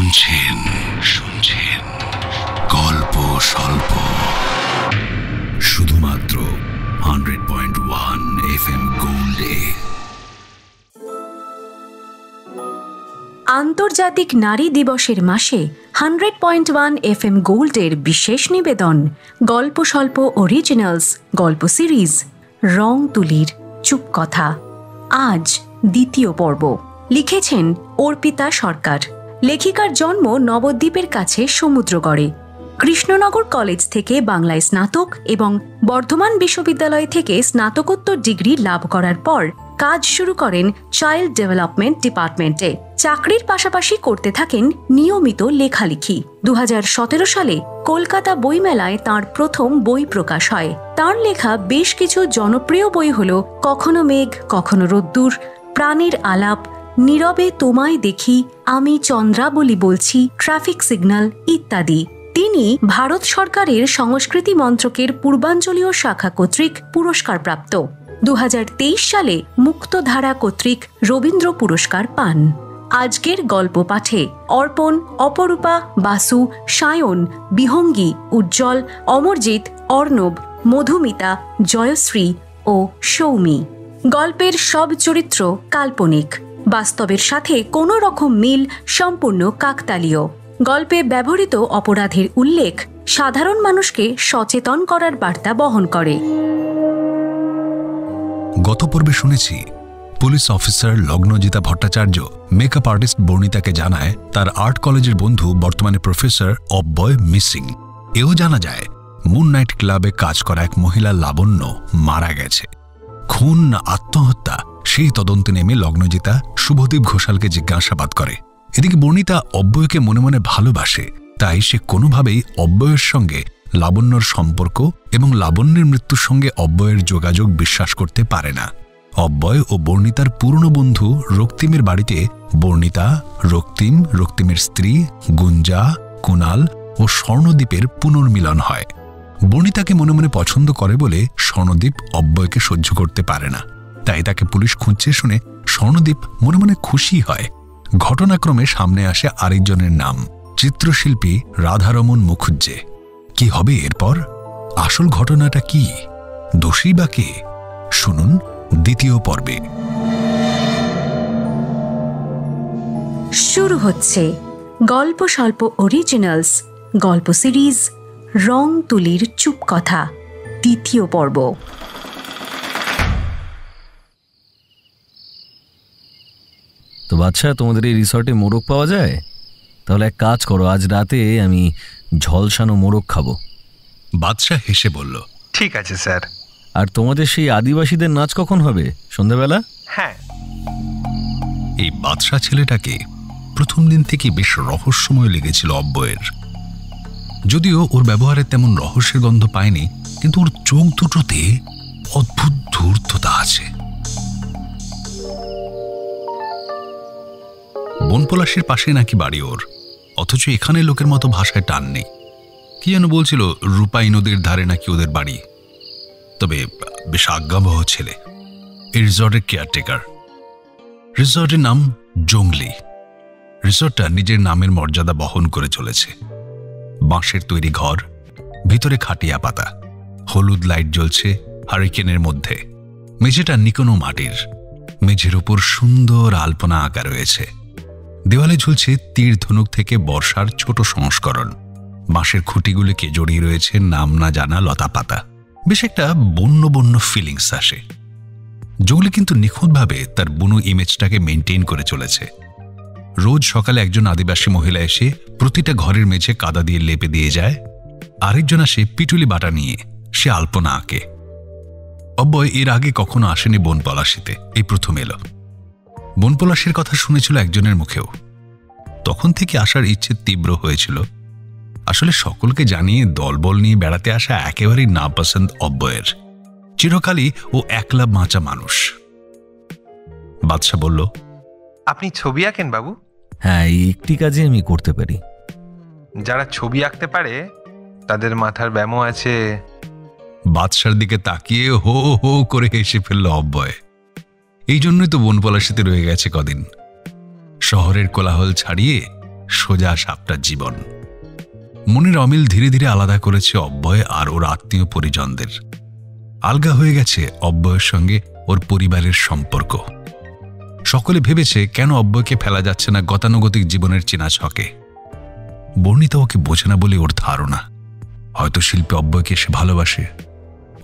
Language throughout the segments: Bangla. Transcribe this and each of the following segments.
শুনছেন গল্প স্বল্প, শুধুমাত্র 100.1 FM গোল্ডে। আন্তর্জাতিক নারী দিবসের মাসে 100.1 FM গোল্ডের বিশেষ নিবেদন গল্প স্বল্প অরিজিনালস গল্প সিরিজ রং তুলির চুপ কথা। আজ দ্বিতীয় পর্ব। লিখেছেন অর্পিতা সরকার। লেখিকার জন্ম নবদ্বীপের কাছে সমুদ্রগড়ে। কৃষ্ণনগর কলেজ থেকে বাংলায় স্নাতক এবং বর্ধমান বিশ্ববিদ্যালয় থেকে স্নাতকোত্তর ডিগ্রি লাভ করার পর কাজ শুরু করেন চাইল্ড ডেভেলপমেন্ট ডিপার্টমেন্টে। চাকরির পাশাপাশি করতে থাকেন নিয়মিত লেখালেখি। 2017 সালে কলকাতা বইমেলায় তাঁর প্রথম বই প্রকাশ হয়। তাঁর লেখা বেশ কিছু জনপ্রিয় বই হল কখনো মেঘ কখনো রোদ্দুর, প্রাণের আলাপ, নীরবে তোমায় দেখি, আমি চন্দ্রাবলী বলছি, ট্রাফিক সিগন্যাল ইত্যাদি। তিনি ভারত সরকারের সংস্কৃতি মন্ত্রকের পূর্বাঞ্চলীয় শাখা কর্তৃক পুরস্কারপ্রাপ্ত। 2023 সালে মুক্তধারা কর্তৃক রবীন্দ্র পুরস্কার পান। আজকের গল্প পাঠে অর্পণ, অপরূপা, বাসু, সায়ন, বিহঙ্গী, উজ্জ্বল, অমরজিৎ, অর্ণব, মধুমিতা, জয়শ্রী ও সৌমি। গল্পের সব চরিত্র কাল্পনিক, বাস্তবের সাথে কোনো রকম মিল সম্পূর্ণ কাকতালীয়। গল্পে ব্যবহৃত অপরাধের উল্লেখ সাধারণ মানুষকে সচেতন করার বার্তা বহন করে। গত পর্বে শুনেছি police officer Lagnajita Bhattacharya makeup artist বর্ণিতাকে জানায় তার আর্ট কলেজের বন্ধু বর্তমানে প্রফেসর অব্যয় মিসিং। এও জানা যায় মুন নাইট ক্লাবে কাজ করা এক মহিলা লাবণ্য মারা গেছে। খুন না আত্মহত্যা সেই তদন্তে নেমে লগ্নজিতা শুভদীপ ঘোষালকে জিজ্ঞাসাবাদ করে। এদিকে বর্ণিতা অব্যয়কে মনে মনে ভালোবাসে, তাই সে কোনোভাবেই অব্যয়ের সঙ্গে লাবণ্যর সম্পর্ক এবং লাবণ্যের মৃত্যুর সঙ্গে অব্যয়ের যোগাযোগ বিশ্বাস করতে পারে না। অব্যয় ও বর্ণিতার পুরনো বন্ধু রক্তিমের বাড়িতে বর্ণিতা, রক্তিমের স্ত্রী গুঞ্জা, কুণাল ও স্বর্ণদ্বীপের পুনর্মিলন হয়। বর্ণিতাকে মনে মনে পছন্দ করে বলে স্বর্ণদ্বীপ অব্যয়কে সহ্য করতে পারে না, তাই তাকে পুলিশ খুঁজছে শুনে স্বর্ণদ্বীপ মনে মনে খুশি হয়। ঘটনাক্রমে সামনে আসে আরেকজনের নাম, চিত্রশিল্পী রাধারমন মুখুজ্জে। কি হবে এরপর? আসল ঘটনাটা কি? দোষী বা কে? শুনুন দ্বিতীয় পর্বে। শুরু হচ্ছে গল্প স্বল্প অরিজিনালস গল্প সিরিজ রং তুলির চুপ কথা, দ্বিতীয় পর্ব। তো বাচ্চা, তোমাদের এই রিসর্টে মোরগ পাওয়া যায়? তাহলে এক কাজ করো, আজ রাতে আমি ঝলসানো মোরগ খাবো। বাদশাহ হেসে বলল, ঠিক আছে স্যার। আর তোমাদের সেই আদিবাসীদের নাচ কখন হবে? সন্ধ্যাবেলা? হ্যাঁ। এই বাদশাহ ছেলেটাকে প্রথম দিন থেকে বেশ রহস্যময় লেগেছিল অব্যয়ের। যদিও ওর ব্যবহারে তেমন রহস্যের গন্ধ পায়নি, কিন্তু ওর চোখ দুটোতে অদ্ভুত ধূর্ততা আছে। বনপলাশির পাশে নাকি বাড়ি ওর, অথচ এখানে লোকের মতো ভাষায় টান নেই। কি যেন বলছিল, রূপাই নদীর ধারে নাকি ওদের বাড়ি। তবে বেশ আজ্ঞাবহ ছেলে। এই রিসর্টের কেয়ারটেকার। রিসর্টের নাম জংলি। রিসর্টটা নিজের নামের মর্যাদা বহন করে চলেছে। বাঁশের তৈরি ঘর, ভিতরে খাটিয়া পাতা, হলুদ লাইট জ্বলছে হারিকেনের মধ্যে। মেঝেটা নিকোনো মাটির, মেঝের ওপর সুন্দর আলপনা আঁকা রয়েছে। দেওয়ালে ঝুলছে তীর ধনুক থেকে বর্ষার ছোট সংস্করণ। বাঁশের খুঁটিগুলিকে জড়িয়ে রয়েছে নাম না জানা লতা পাতা। বেশ একটা বন্য বন্য ফিলিংস আসে। জঙ্গলি কিন্তু নিখুঁতভাবে তার বুনো ইমেজটাকে মেনটেন করে চলেছে। রোজ সকালে একজন আদিবাসী মহিলা এসে প্রতিটা ঘরের মেঝে কাদা দিয়ে লেপে দিয়ে যায়। আরেকজন আসে পিটুলি বাটা নিয়ে, সে আলপনা আঁকে। অব্যয় এর আগে কখনো আসেনি বনপলাশিতে, এই প্রথম এলো। বনপলাশির কথা শুনেছিল একজনের মুখেও, তখন থেকে আসার ইচ্ছে তীব্র হয়েছিল। আসলে সকলকে জানিয়ে দলবল নিয়ে বেড়াতে আসা একেবারেই নাপসন্দ অব্যয়ের। চিরকালই ও একলা বাঁচা মানুষ। বাদশা বলল, আপনি ছবি আঁকেন বাবু? হ্যাঁ, এই একটি কাজে আমি করতে পারি। যারা ছবি আঁকতে পারে তাদের মাথার ব্যামো আছে। বাদশার দিকে তাকিয়ে হো হো করে হেসে ফেলল অব্যয়। এই জন্যই তো বনপলাশিতে রয়ে গেছে কদিন। শহরের কোলাহল ছাড়িয়ে সোজা সাপটার জীবন। মনের অমিল ধীরে ধীরে আলাদা করেছে অব্যয় আর ওর আত্মীয় পরিজনদের। আলগা হয়ে গেছে অব্যয়ের সঙ্গে ওর পরিবারের সম্পর্ক। সকলে ভেবেছে কেন অব্যয়কে ফেলা যাচ্ছে না গতানুগতিক জীবনের চেনা ছকে। বর্ণিতা ওকে বোঝে না বলে ওর ধারণা। হয়তো শিল্পী অব্যয়কে সে ভালোবাসে,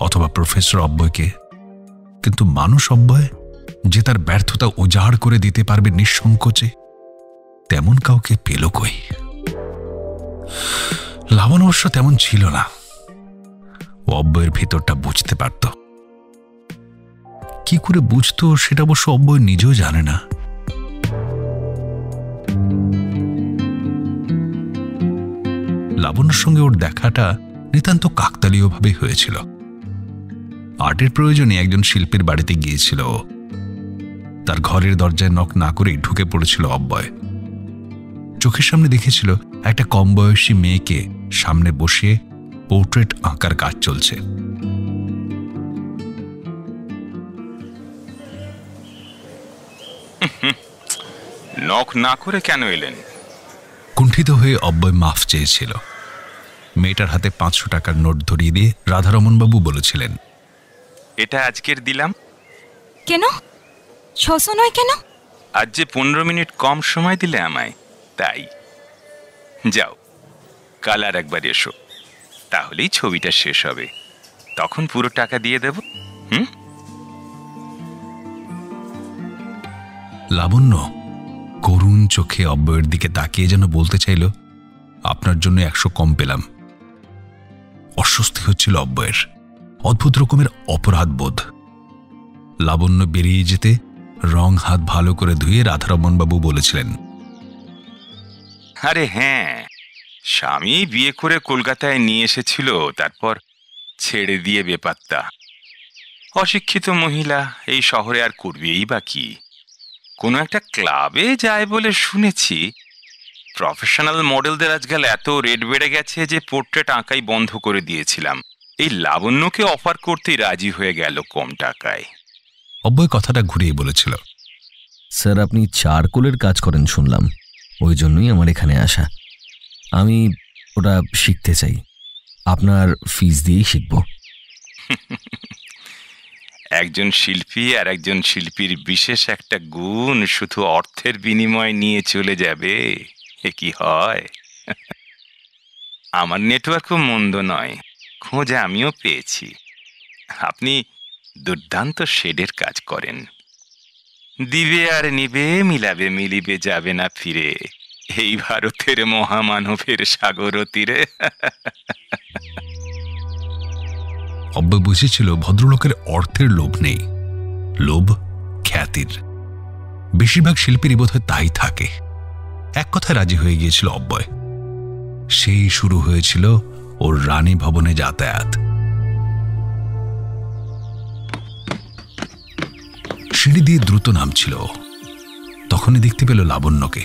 অথবা প্রফেসর অব্যয়কে, কিন্তু মানুষ অব্যয় যে তার ব্যর্থতা উজাড় করে দিতে পারবে নিঃসংকোচে, তেমন কাউকে পেল কই? লাবণ অবশ্য তেমন ছিল না। ও অব্যয়ের ভিতরটা বুঝতে পারত। কি করে বুঝতো সেটা অবশ্য অব্যয় নিজেও জানে না। লাবণ্যর সঙ্গে ওর দেখাটা নিতান্ত কাকতালীয়ভাবে হয়েছিল। আর্টের প্রয়োজনে একজন শিল্পীর বাড়িতে গিয়েছিল ও। তার ঘরের দরজায় নক না করেই ঢুকে পড়েছিল অব্যয়। চোখের সামনে দেখেছিল একটা কম বয়সী মেয়েকে সামনে বসিয়ে পোর্ট্রেট আঁকার কাজ চলছে। নক না করে কেন এলেন? কুণ্ঠিত হয়ে অব্যয় মাফ চেয়েছিল। মেয়েটার হাতে 500 টাকার নোট ধরিয়ে দিয়ে রাধারমণবাবু বলেছিলেন, এটা আজকের দিলাম। কেন 600 নয় কেন? আজ যে 15 মিনিট কম সময় দিলে আমায়, তাই। যাও, কাল আর একবার এসো, তাহলেই ছবিটা শেষ হবে। তখন পুরো টাকা দিয়ে দেব। লাবণ্য করুণ চোখে অব্যয়ের দিকে তাকিয়ে যেন বলতে চাইল, আপনার জন্য 100 কম পেলাম। অস্বস্তি হচ্ছিল অব্যয়ের, অদ্ভুত রকমের অপরাধ বোধ। লাবণ্য বেরিয়ে যেতে রং হাত ভালো করে ধুয়ে রাধারমণবাবু বলেছিলেন, আরে হ্যাঁ, স্বামী বিয়ে করে কলকাতায় নিয়ে এসেছিল, তারপর ছেড়ে দিয়ে বেপাত্তা। অশিক্ষিত মহিলা, এই শহরে আর করবেই বা কি? কোনো একটা ক্লাবে যায় বলে শুনেছি। প্রফেশনাল মডেলদের আজকাল এত রেট বেড়ে গেছে যে পোর্ট্রেট আঁকাই বন্ধ করে দিয়েছিলাম। এই লাবণ্যকে অফার করতেই রাজি হয়ে গেল কম টাকায়। অব্যয় কথাটা ঘুরিয়ে বলেছিল, স্যার আপনি চারকোলের কাজ করেন শুনলাম, ওই জন্যই আমার এখানে আসা। আমি ওটা শিখতে চাই, আপনার ফিস দিয়েই শিখব। একজন শিল্পী আর একজন শিল্পীর বিশেষ একটা গুণ শুধু অর্থের বিনিময় নিয়ে চলে যাবে, এ কি হয়? আমার নেটওয়ার্কও মন্দ নয়, খোঁজ আমিও পেয়েছি। আপনি দুর্দান্ত শেডের কাজ করেন। দিবে আর নিবে, মিলাবে মিলিবে, যাবে না ফিরে, এই ভারতের মহামানবের সাগর তীরে। অব্যয় বুঝেছিল ভদ্রলোকের অর্থের লোভ নেই, লোভ খ্যাতির। বেশিরভাগ শিল্পীরই বোধহয় তাই থাকে। এক কথায় রাজি হয়ে গিয়েছিল অব্যয়। সেই শুরু হয়েছিল ওর রানী ভবনে যাতায়াত। সিঁড়ি দিয়ে দ্রুত নামছিল। তখনই দেখতে পেল লাবণ্যকে।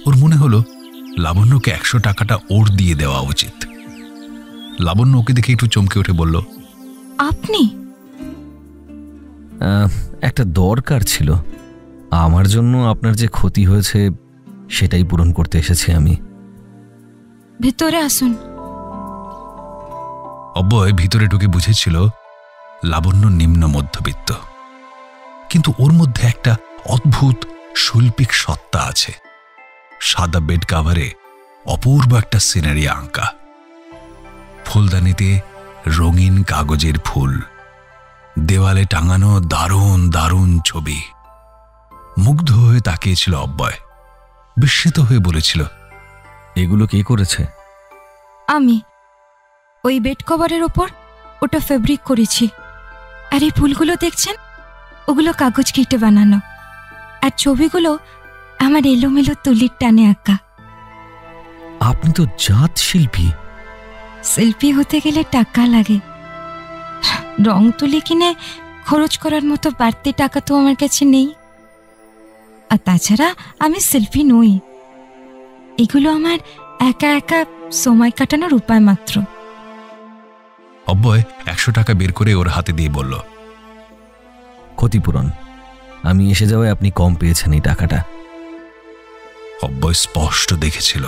ওর মনে হলো লাবণ্যকে 100 টাকাটা ওর দিয়ে দেওয়া উচিত। লাবণ্য ওকে দেখে একটু চমকে উঠে বলল, আপনি? একটা দরকার ছিল, আমার জন্য আপনার যে ক্ষতি হয়েছে সেটাই পূরণ করতে এসেছি আমি। ভিতরে আসুন। অব্যয় ভিতরে ঢুকে বুঝেছিল লাবণ্য নিম্ন মধ্যবিত্ত, কিন্তু ওর মধ্যে একটা অদ্ভুত শৈল্পিক সত্তা আছে। সাদা বেড কাভারে অপূর্ব একটা সিনারি আঁকা, ফুলদানিতে রঙিন কাগজের ফুল, দেওয়ালে টাঙানো দারুণ দারুণ ছবি। মুগ্ধ হয়ে তাকিয়েছিল অব্যয়, বিস্মিত হয়ে বলেছিল, এগুলো কে করেছে? আমি। ওই বেড কভারের ওপর ওটা ফেব্রিক করেছি। আর এই ফুলগুলো দেখছেন, ওগুলো কাগজ কেটে বানানো। আর ছবিগুলো আমার এলোমেলো তুলির টানে আঁকা। আপনি তো জাত শিল্পী। শিল্পী হতে গেলে টাকা লাগে। রং তুলি কিনে খরচ করার মতো বাড়তি টাকা তো আমার কাছে নেই। আর তাছাড়া আমি শিল্পী নই। এগুলো আমার একা একা সময় কাটানোর উপায় মাত্র। অব্যয় 100 টাকা বের করে ওর হাতে দিয়ে বলল, ক্ষতিপূরণ। আমি এসে যাওয়ায় আপনি কম পেয়েছেন এই টাকাটা। অব্যয় স্পষ্ট দেখেছিল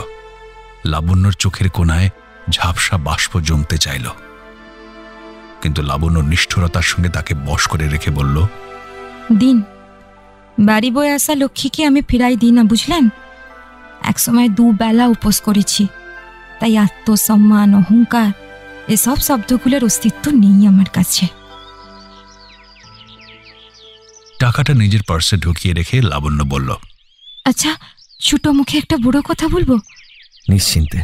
লাবণ্যর চোখের কোণায় ঝাপসা বাষ্প জমতে চাইল, কিন্তু লাবণ্য নিষ্ঠুরতার সঙ্গে তাকে বশ করে রেখে বলল, দিন, বাড়ি বয়ে আসা লক্ষ্মীকে আমি ফিরাই দিই না, বুঝলেন? একসময় দুবেলা উপোস করেছি, তাই আত্মসম্মান, অহংকার এসব শব্দগুলোর অস্তিত্ব নেই আমার কাছে। টাকাটা নিজের পার্সে ঢুকিয়ে রেখে লাবণ্য বলল, আচ্ছা, ছোট মুখে একটা বুড়ো কথা বলবো? নিশ্চিন্তে।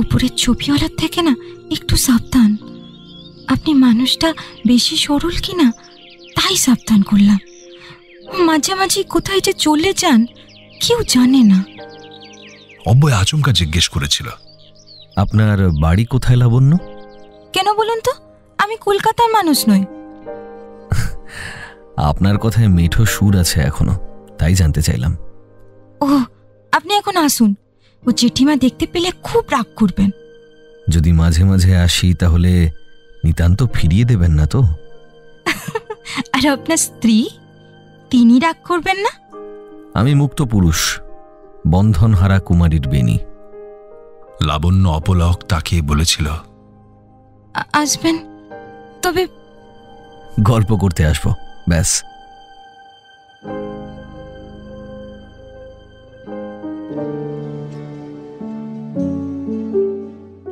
উপরের ছবিওয়ালার থেকে না একটু সাবধান। আপনি মানুষটা বেশি সরল কিনা তাই সাবধান করলাম। মাঝে মাঝে কোথায় যে চলে যান কেউ জানে না। অব্যয় আচমকা জিজ্ঞেস করেছিল, আপনার বাড়ি কোথায় লাবণ্য? কেন বলুন তো? আমি কলকাতার মানুষ নই। আপনার কথায় মেঠো সুর আছে এখনো, তাই জানতে চাইলাম। ও, আপনি এখন আসুন, ও জেঠিমা দেখতে পেলে খুব রাগ করবেন। যদি মাঝে মাঝে আসি তাহলে নিতান্ত ফিরিয়ে দেবেন না তো? আর আপনার স্ত্রী, তিনি রাগ করবেন না? আমি মুক্ত পুরুষ, বন্ধনহারা কুমারীর বেনি। লাবণ্য অপলক তাকিয়ে বলেছিল, আসবেন, তবে গল্প করতে আসবো, ব্যাস।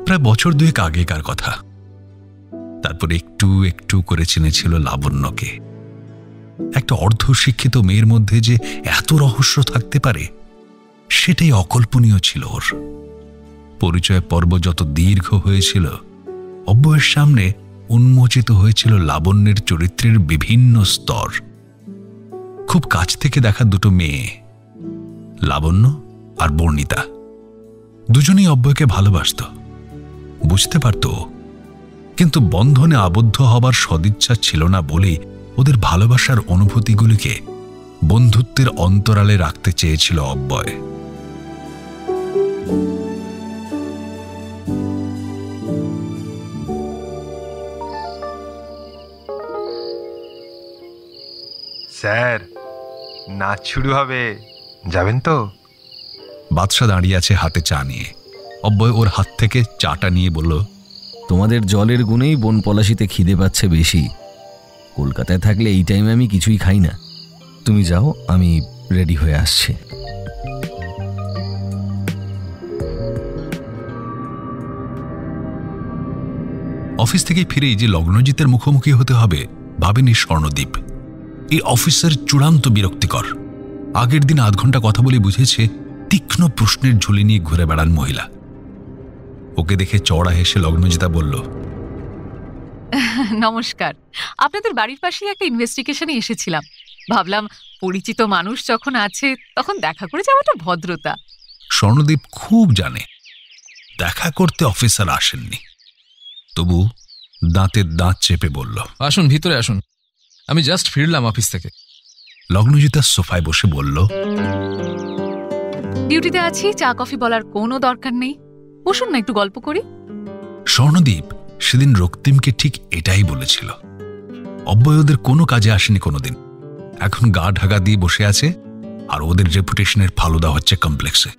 প্রায় বছর দুয়েক আগেকার কথা। তারপর একটু একটু করে চিনেছিল লাবণ্যকে। একটা অর্ধশিক্ষিত মেয়ের মধ্যে যে এত রহস্য থাকতে পারে সেটাই অকল্পনীয় ছিল ওর। পরিচয় পর্ব যত দীর্ঘ হয়েছিল, অব্যয়ের সামনে উন্মোচিত হয়েছিল লাবণ্যের চরিত্রের বিভিন্ন স্তর। খুব কাছ থেকে দেখা দুটো মেয়ে, লাবণ্য আর বর্ণিতা, দুজনেই অব্যয়কে ভালোবাসত, বুঝতে পারত, কিন্তু বন্ধনে আবদ্ধ হবার সদিচ্ছা ছিল না বলেই ওদের ভালোবাসার অনুভূতিগুলিকে বন্ধুত্বের অন্তরালে রাখতে চেয়েছিল অব্যয়। স্যার, নাচ শুরু হবে, যাবেন তো? বাদশা দাঁড়িয়ে আছে হাতে চা নিয়ে। অব্যয় ওর হাত থেকে চাটা নিয়ে বলল, তোমাদের জলের গুণেই বন পলাশিতে খিদে পাচ্ছে বেশি। কলকাতায় থাকলে এই টাইমে আমি কিছুই খাই না। তুমি যাও, আমি রেডি হয়ে আসছি। অফিস থেকে ফিরেই যে লগ্নজিতের মুখোমুখি হতে হবে ভাবেনি স্বর্ণদ্বীপ। এই অফিসের চূড়ান্ত বিরক্তিকর। আগের দিন আধ ঘন্টা কথা বলে বুঝেছে তীক্ষ্ণ প্রশ্নের ঝুলি নিয়ে ঘুরে বেড়ান মহিলা। ওকে দেখে চড়া হেসে লগ্নজিতা বলল, নমস্কার, আপনাদের বাড়ির পাশেই একটা ইনভেস্টিগেশনে এসেছিলাম। ভাবলাম পরিচিত মানুষ যখন আছে তখন দেখা করে যাওয়াটা ভদ্রতা। স্বর্ণদ্বীপ খুব জানে দেখা করতে অফিসার আসেননি, তবু দাঁতের দাঁত চেপে বলল, আসুন, ভিতরে আসুন, আমি জাস্ট ফিরলাম অফিস থেকে। লগ্নজিতা সোফায় বসে বলল, ডিউটিতে আছি, চা কফি বলার কোনো দরকার নেই, বসুন না, একটু গল্প করি। স্বর্ণদ্বীপ সেদিন রক্তিমকে ঠিক এটাই বলেছিল। অব্যয় ওদের কোনো কাজে আসেনি কোনোদিন, এখন গা ঢাকা দিয়ে বসে আছে আর ওদের রেপুটেশনের ফালুদা হচ্ছে কমপ্লেক্সে।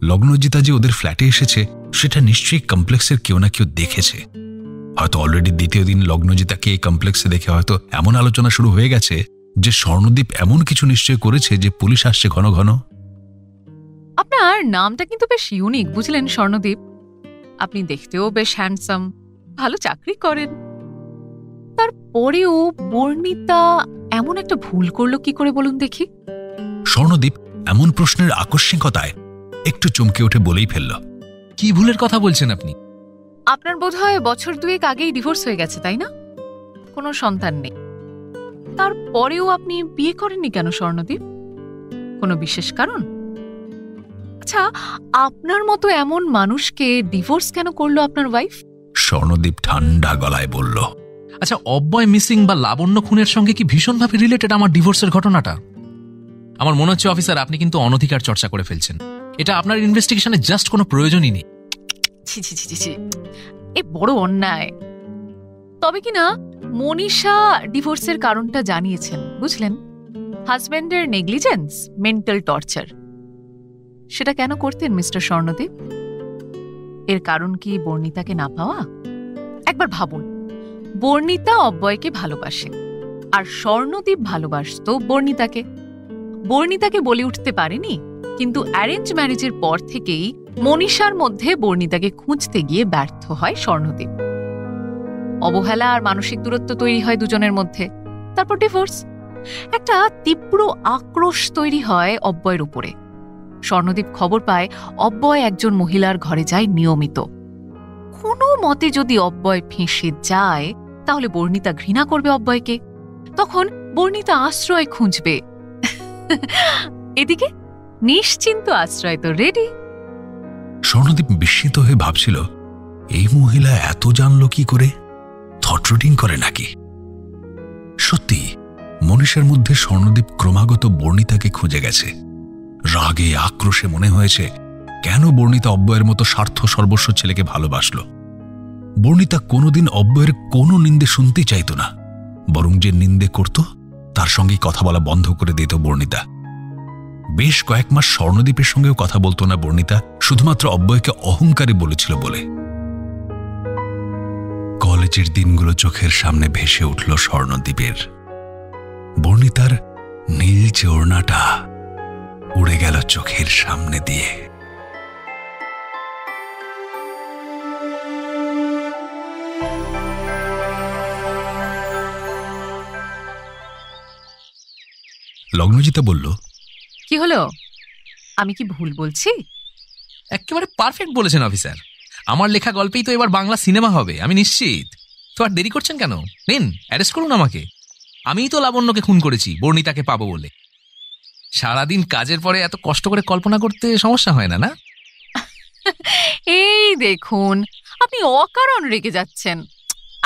লগ্নজিতা যে ওদের ফ্ল্যাটে এসেছে সেটা নিশ্চয়ই কমপ্লেক্সের কেউ না কেউ দেখেছে। হয়তো অলরেডি দ্বিতীয় দিন লগ্নজিতাকে এই কমপ্লেক্সে দেখে হয়তো এমন আলোচনা শুরু হয়ে গেছে যে স্বর্ণদ্বীপ এমন কিছু নিশ্চয় করেছে যে পুলিশ আসছে ঘন ঘন। আপনার নামটা কিন্তু বেশ ইউনিক, বুঝলেন স্বর্ণদ্বীপ? আপনি দেখতেও বেশ হ্যান্ডসাম, ভালো চাকরি করেন, তারপরেও বর্ণিতা এমন একটা ভুল করলো কি করে বলুন দেখি? স্বর্ণদ্বীপ এমন প্রশ্নের আকস্মিকতায় একটু চমকে উঠে বলেই ফেলল, কি ভুলের কথা বলছেন আপনি? আপনার বোধহয় বছর দুয়েক আগেই ডিভোর্স হয়ে গেছে, তাই না? কোনো সন্তান নেই, তারপরেও আপনি বিয়ে করেননি কেন স্বর্ণদ্বীপ? কোনো বিশেষ কারণ? আচ্ছা, আপনার মতো এমন মানুষকে ডিভোর্স কেন করলো আপনার ওয়াইফ? স্বর্ণদ্বীপ ঠান্ডা গলায় বলল, আচ্ছা, অব্যয় মিসিং বা লাবণ্য খুনের সঙ্গে কি ভীষণভাবে রিলেটেড আমার ডিভোর্সের ঘটনাটা? আমার মনে হচ্ছে অফিসার, আপনি কিন্তু অনধিকার চর্চা করে ফেলছেন। এটা আপনার ইনভেস্টিগেশনে জাস্ট কোনো প্রয়োজনই নেই। ছি ছি ছি ছি, এ বড় অন্যায়। তবে কিনা মনীষা ডিভোর্সের কারণটা জানিয়েছেন, বুঝলেন? হাজব্যান্ডের নেগলিজেন্স, মেন্টাল টর্চার, সেটা কেন করতেন মিস্টার স্বর্ণদীপ? এর কারণ কি বর্ণিতাকে না পাওয়া? একবার ভাবুন, বর্ণিতা অব্যয়কে ভালোবাসে, আর স্বর্ণদীপ ভালোবাসতো বর্ণিতাকে। বর্ণিতাকে বলে উঠতে পারেনি, কিন্তু অ্যারেঞ্জ ম্যারেজের পর থেকেই মনীষার মধ্যে বর্ণিতাকে খুঁজতে গিয়ে ব্যর্থ হয় স্বর্ণদীপ। অবহেলা আর মানসিক দূরত্ব তৈরি হয় দুজনের মধ্যে, তারপর ডিভোর্স। একটা তীব্র আক্রোশ তৈরি হয় অব্যয়ের উপরে। স্বর্ণদীপ খবর পায় অব্যয় একজন মহিলার ঘরে যায় নিয়মিত। কোনো মতে যদি অব্যয় ফেঁসে যায়, তাহলে বর্ণিতা ঘৃণা করবে অব্যয়কে। তখন বর্ণিতা আশ্রয় খুঁজবে। এদিকে নিশ্চিন্ত আশ্রয় তো রেডি। স্বর্ণদীপ বিস্মিত হয়ে ভাবছিল, এই মহিলা এত জানলো কি করে? থটরুটিং করে নাকি? সত্যি মনীষার মধ্যে স্বর্ণদীপ ক্রমাগত বর্ণিতাকে খুঁজে গেছে। রাগে আক্রোশে মনে হয়েছে, কেন বর্ণিতা অব্যয়ের মতো স্বার্থ সর্বস্ব ছেলেকে ভালোবাসল? বর্ণিতা কোনোদিন অব্যয়ের কোনো নিন্দে শুনতে চাইত না, বরং যে নিন্দে করত তার সঙ্গে কথা বলা বন্ধ করে দিত বর্ণিতা। বেশ কয়েক মাস স্বর্ণদীপের সঙ্গেও কথা বলতো না বর্ণিতা, শুধুমাত্র অব্যয়কে অহংকারী বলেছিল বলে। কলেজের দিনগুলো চোখের সামনে ভেসে উঠল স্বর্ণদীপের। বর্ণিতার নীলচে ওড়নাটা উড়ে গেল চোখের সামনে দিয়ে। লগ্নজিতা বলল, কি হলো? আমি কি ভুল বলছি? একেবারে পারফেক্ট বলেছেন অফিসার। আমার লেখা গল্পেই তো এবার বাংলা সিনেমা হবে, আমি নিশ্চিত। তো আর দেরি করছেন কেন? নিন, অ্যারেস্ট করুন আমাকে। আমিই তো লাবণ্যকে খুন করেছি বর্ণিতাকে পাবো বলে। সারাদিন কাজের পরে এত কষ্ট করে কল্পনা করতে সমস্যা হয় না, না? এই দেখুন, আপনি অকারণ রেগে যাচ্ছেন।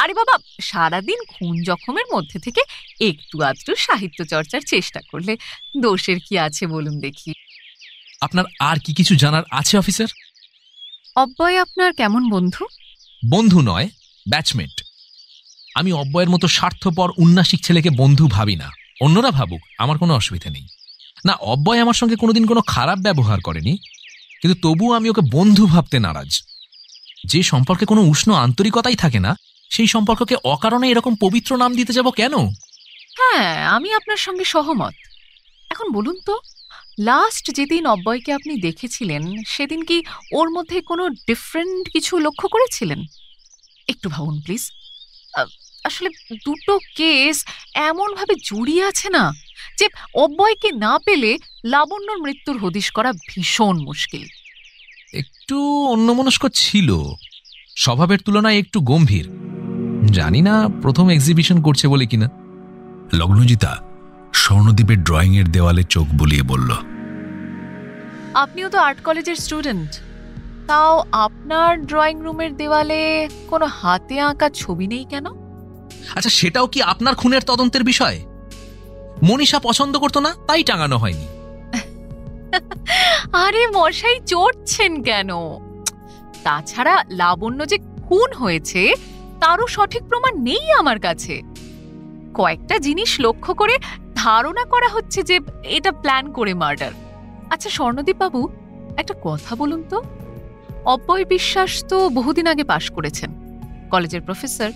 আরে বাবা, সারাদিন খুন জখমের মধ্যে থেকে একটু আধটু সাহিত্য চর্চার চেষ্টা করলে দোষের কি আছে বলুন দেখি? আপনার আর কি কিছু জানার আছে অফিসার? অব্যয় আপনার কেমন বন্ধু? বন্ধু নয়, ব্যাচমেট। আমি অব্যয়ের মতো স্বার্থপর উন্নাসিক ছেলেকে বন্ধু ভাবি না। অন্যরা ভাবুক, আমার কোনো অসুবিধা নেই। না, অব্যয় আমার সঙ্গে কোনোদিন কোনো খারাপ ব্যবহার করেনি, কিন্তু তবুও আমি ওকে বন্ধু ভাবতে নারাজ। যে সম্পর্কে কোনো উষ্ণ আন্তরিকতাই থাকে না, সেই সম্পর্ককে অকারণে এরকম পবিত্র নাম দিতে যাব কেন? হ্যাঁ, আমি আপনার সঙ্গে সহমত। এখন বলুন তো, লাস্ট যেদিন অব্যয়কে আপনি দেখেছিলেন, সেদিন কি ওর মধ্যে কোনো ডিফারেন্ট কিছু লক্ষ্য করেছিলেন? একটু ভাবুন প্লিজ। আসলে দুটো কেস এমনভাবে জড়িয়ে আছে না, যে অব্যয়কে না পেলে লাবণ্যর মৃত্যুর হদিশ করা ভীষণ মুশকিল। একটু অন্যমনস্ক ছিল, স্বভাবের তুলনায় একটু গম্ভীর। জানি না প্রথম এক্সিবিশন করছে বলে কিনা। লগ্নজিতা স্বর্ণদীপের ড্রয়িংয়ের দেওয়ালে চোখ বুলিয়ে বলল, আপনিও তো আর্ট কলেজের স্টুডেন্ট, তাও আপনার ড্রয়িং রুমের দেওয়ালে কোনো হাতে আঁকা ছবি নেই কেন? আচ্ছা, সেটাও কি আপনার খুনের তদন্তের বিষয়? মনীষা পছন্দ করতো না, তাই টাঙানো হয়নি। আরে মশাই, চড়ছেন কেন? তাছাড়া লাবণ্য যে খুন হয়েছে তারও সঠিক প্রমাণ নেই আমার কাছে। কয়েকটা জিনিস লক্ষ্য করে ধারণা করা হচ্ছে যে এটা প্ল্যান করে মার্ডার। আচ্ছা স্বর্ণদীপ বাবু, একটা কথা বলুন তো, অব্যয় বিশ্বাস তো বহুদিন আগে পাশ করেছেন, কলেজের প্রফেসর।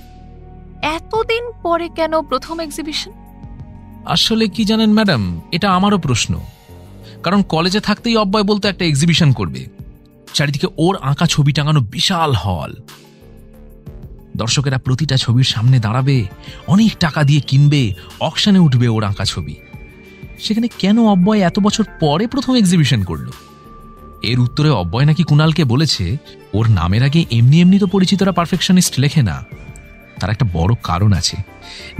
এতদিন পরে কেন প্রথম এক্সিবিশন? আসলে কি জানেন ম্যাডাম, এটা আমারও প্রশ্ন। কারণ কলেজে থাকতেই অব্যয় বলতো একটা এক্সিবিশন করবে। চারিদিকে ওর আঁকা ছবি টাঙানো বিশাল হল, দর্শকেরা প্রতিটা ছবির সামনে দাঁড়াবে, অনেক টাকা দিয়ে কিনবে, অকশনে উঠবে ওর আঁকা ছবি। সেখানে কেন অব্যয় এত বছর পরে প্রথম এক্সিবিশন করলো? এর উত্তরে অব্যয় নাকি কুণালকে বলেছে, ওর নামের আগে এমনি এমনি তো পরিচিতরা পারফেকশনিস্ট লেখে না, তার একটা বড় কারণ আছে।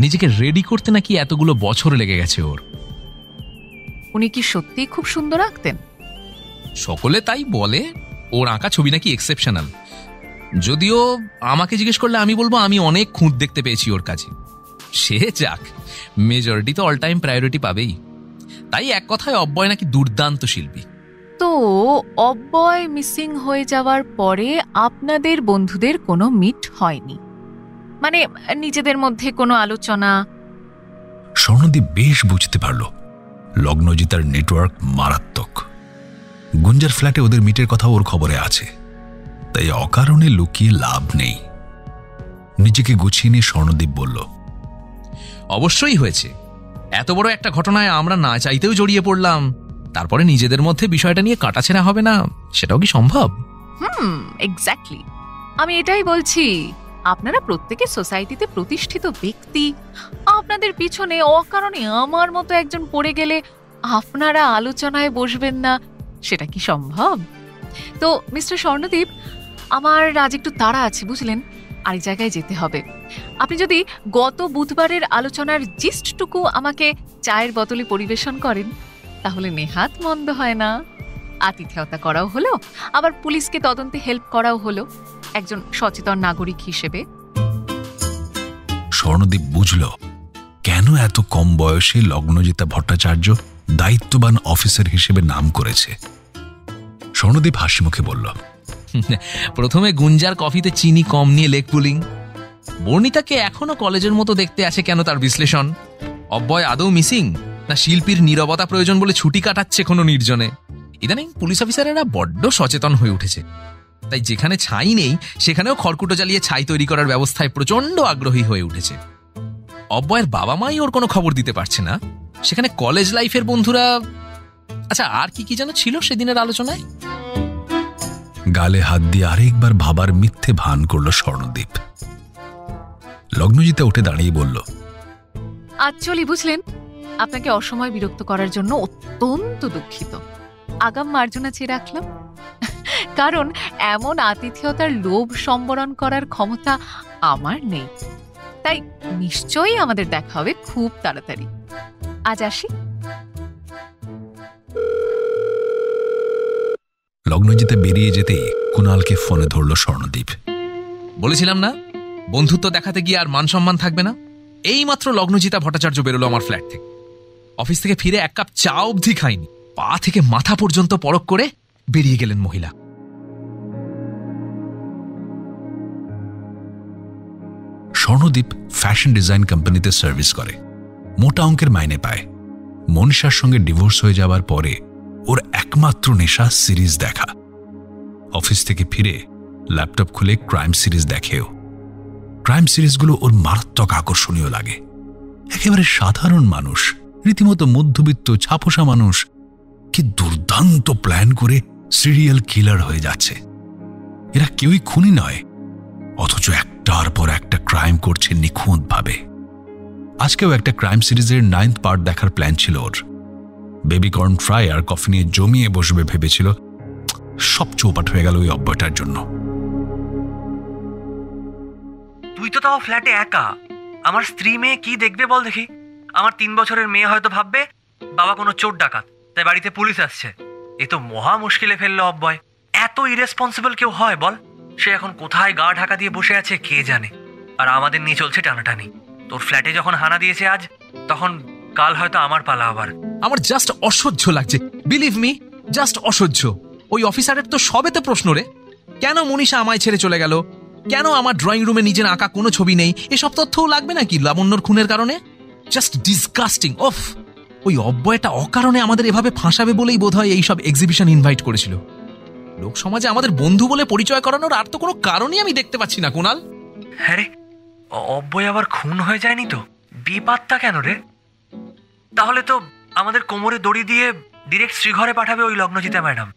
নিজেকে রেডি করতে নাকি এতগুলো বছর লেগে গেছে ওর। উনি কি সত্যিই খুব সুন্দর আঁকতেন? সকলে তাই বলে। ওর আঁকা ছবি নাকি এক্সেপশনাল। যদিও আমাকে জিজ্ঞেস করলে আমি বলবো আমি অনেক খুঁত দেখতে পেয়েছি ওর কাছে। সে যাক, মেজরিটি তো অল টাইম প্রায়োরিটি পাবেই। তাই এক কথায় অব্যয় নাকি দুর্দান্ত শিল্পী। তো অব্যয় মিসিং হয়ে যাওয়ার পরে আপনাদের বন্ধুদের কোনো মিট হয়নি? মানে নিজেদের মধ্যে কোনো আলোচনা? স্বর্ণদীপ বেশ বুঝতে পারল লগ্নজিতার নেটওয়ার্ক মারাত্মক। গুঞ্জার ফ্ল্যাটে ওদের মিটের কথা ওর খবরে আছে, তাই অকারণে লুকিয়ে লাভ নেই। নিজেকে গুছিয়ে নিয়ে স্বর্ণদীপ বলল, অবশ্যই হয়েছে। এত বড় একটা ঘটনায় আমরা না চাইতেও জড়িয়ে পড়লাম, তারপরে নিজেদের মধ্যে বিষয়টা নিয়ে কাটাছেড়া হবে না, সেটাও কি সম্ভব? এক্স্যাক্টলি, আমি এটাই বলছি। আপনারা প্রত্যেকে সোসাইটিতে প্রতিষ্ঠিত ব্যক্তি, আপনাদের পিছনে অকারণে আমার মতো একজন পড়ে গেলে আপনারা আলোচনায় বসবেন না, সেটা কি সম্ভব? তো মিস্টার স্বর্ণদীপ, আমার আজ একটু তাড়া আছে বুঝলেন, আরেক জায়গায় যেতে হবে। আপনি যদি গত বুধবারের আলোচনার জিস্টটুকু আমাকে চায়ের বোতলে পরিবেশন করেন তাহলে নেহাত মন্দ হয় না। আতিথেয়তা করাও হলো, আবার পুলিশকে তদন্তে হেল্প করাও হলো একজন সচেতন নাগরিক হিসেবে। স্বর্ণদীপ বুঝল কেন এত কম বয়সে লগ্নজিতা ভট্টাচার্য দায়িত্ববান অফিসার হিসেবে নাম করেছে। স্বর্ণদীপ হাসি মুখে বলল, প্রথমে গুঞ্জার কফিতে চিনি কম নিয়ে লেগ পুলিং, বর্ণিতাকে এখনো কলেজের মতো দেখতে আছে কেন তার বিশ্লেষণ, অব্যয় আদৌ মিসিং না শিল্পীর নীরবতা প্রয়োজন বলে ছুটি কাটাচ্ছে কোনো নির্জনে। ইদানিং পুলিশ অফিসারেরা বড্ড সচেতন হয়ে উঠেছে, তাই যেখানে ছাই নেই সেখানেও খড়কুটো জ্বালিয়ে ছাই তৈরি করার ব্যবস্থায় প্রচন্ড আগ্রহী হয়ে উঠেছে। অব্যয়ের বাবা মাই ওর কোনো খবর দিতে পারছে না, সেখানে কলেজ লাইফের বন্ধুরা। আচ্ছা, আর কি কি যেন ছিল সেদিনের আলোচনায়? গালে হাত দিয়ে আরেকবার ভাবার মিথ্যে ভান করল স্বর্ণদীপ। লগ্নজিতা উঠে দাঁড়িয়ে বলল, অ্যাকচুয়ালি বুঝলেন, আপনাকে অসময় বিরক্ত করার জন্য অত্যন্ত দুঃখিত। আগাম মার্জনা চেয়ে রাখলাম, কারণ এমন আতিথেয়তার লোভ সম্বরণ করার ক্ষমতা আমার নেই। তাই নিশ্চয়ই আমাদের দেখা হবে খুব তাড়াতাড়ি। আজ আসি। লগ্নজিতা বেরিয়ে যেতেই কুণালকে ফোনে ধরল স্বর্ণদীপ। বলেছিলাম না, বন্ধুত্ব দেখাতে গিয়ে আর মান সম্মান থাকবে না। এইমাত্র লগ্নজিতা ভট্টাচার্য বেরোলো আমার ফ্ল্যাট থেকে। অফিস থেকে ফিরে এক কাপ চা অবধি খাইনি, পা থেকে মাথা পর্যন্ত পরখ করে বেরিয়ে গেলেন মহিলা। স্বর্ণদীপ ফ্যাশন ডিজাইন কোম্পানিতে সার্ভিস করে, মোটা অঙ্কের মাইনে পায়। মনীষার সঙ্গে ডিভোর্স হয়ে যাবার পরে ওর একমাত্র নেশা সিরিজ দেখা। অফিস থেকে ফিরে ল্যাপটপ খুলে ক্রাইম সিরিজ দেখেও। ক্রাইম সিরিজগুলো ওর মারাত্মক আকর্ষণীয় লাগে। একেবারে সাধারণ মানুষ, রীতিমতো মধ্যবিত্ত ছাপোষা মানুষ, কি দুর্দান্ত প্ল্যান করে সিরিয়াল কিলার হয়ে যাচ্ছে। এরা কেউই খুনি নয়, অথচ একটার পর একটা ক্রাইম করছে নিখুঁতভাবে। আজকেও একটা ক্রাইম সিরিজের 9th পার্ট দেখার প্ল্যান ছিল ওর। বেবিকর্ন ফ্রাই আর কফি নিয়ে জমিয়ে বসবে ভেবেছিল, সব চৌপাট হয়ে গেল ওই অব্যয়টার জন্য। তুই তো তাও ফ্ল্যাটে একা, আমার স্ত্রী মেয়ে কি দেখবে বল দেখি? আমার 3 বছরের মেয়ে হয়তো ভাববে বাবা কোনো চোর ডাকাত, তাই বাড়িতে পুলিশ আসছে। এ তো মহা মুশকিলে ফেললো অব্যয়। এত ইরেসপন্সিবল কেউ হয় বল? সে এখন কোথায় গা ঢাকা দিয়ে বসে আছে কে জানে। আর আমাদের নিয়ে চলছে টানাটানি। তোর ফ্ল্যাটে যখন হানা দিয়েছে আজ, তখন কাল হয়তো আমার পালা আবার। আমার জাস্ট অসহ্য লাগছে, বিলিভ মি, জাস্ট অসহ্য। ওই অফিসারের তো সবেতে প্রশ্ন রে। কেন মনীষা আমায় ছেড়ে চলে গেল? কেন আমার ড্রয়িং রুমে নিজের আঁকা কোনো ছবি নেই? এসব তথ্যও লাগবে নাকি লাবণ্যর খুনের কারণে? Just disgusting. ওফ, ওই অব্যয়টা অকারণে আমাদের এভাবে ফাঁসাবে বলেই বোধহয় এইসব এক্সিবিশন ইনভাইট করেছিল। লোক সমাজে আমাদের বন্ধু বলে পরিচয় করানোর আর তো কোনো কারণই আমি দেখতে পাচ্ছি না কুণাল। হ্যাঁ রে, অব্যয় আবার খুন হয়ে যায়নি তো? বিপাত্তা কেন রে? তাহলে তো আমাদের কোমরে দড়ি দিয়ে ডিরেক্ট শ্রীঘরে পাঠাবে ওই লগ্নজিতা ম্যাডাম।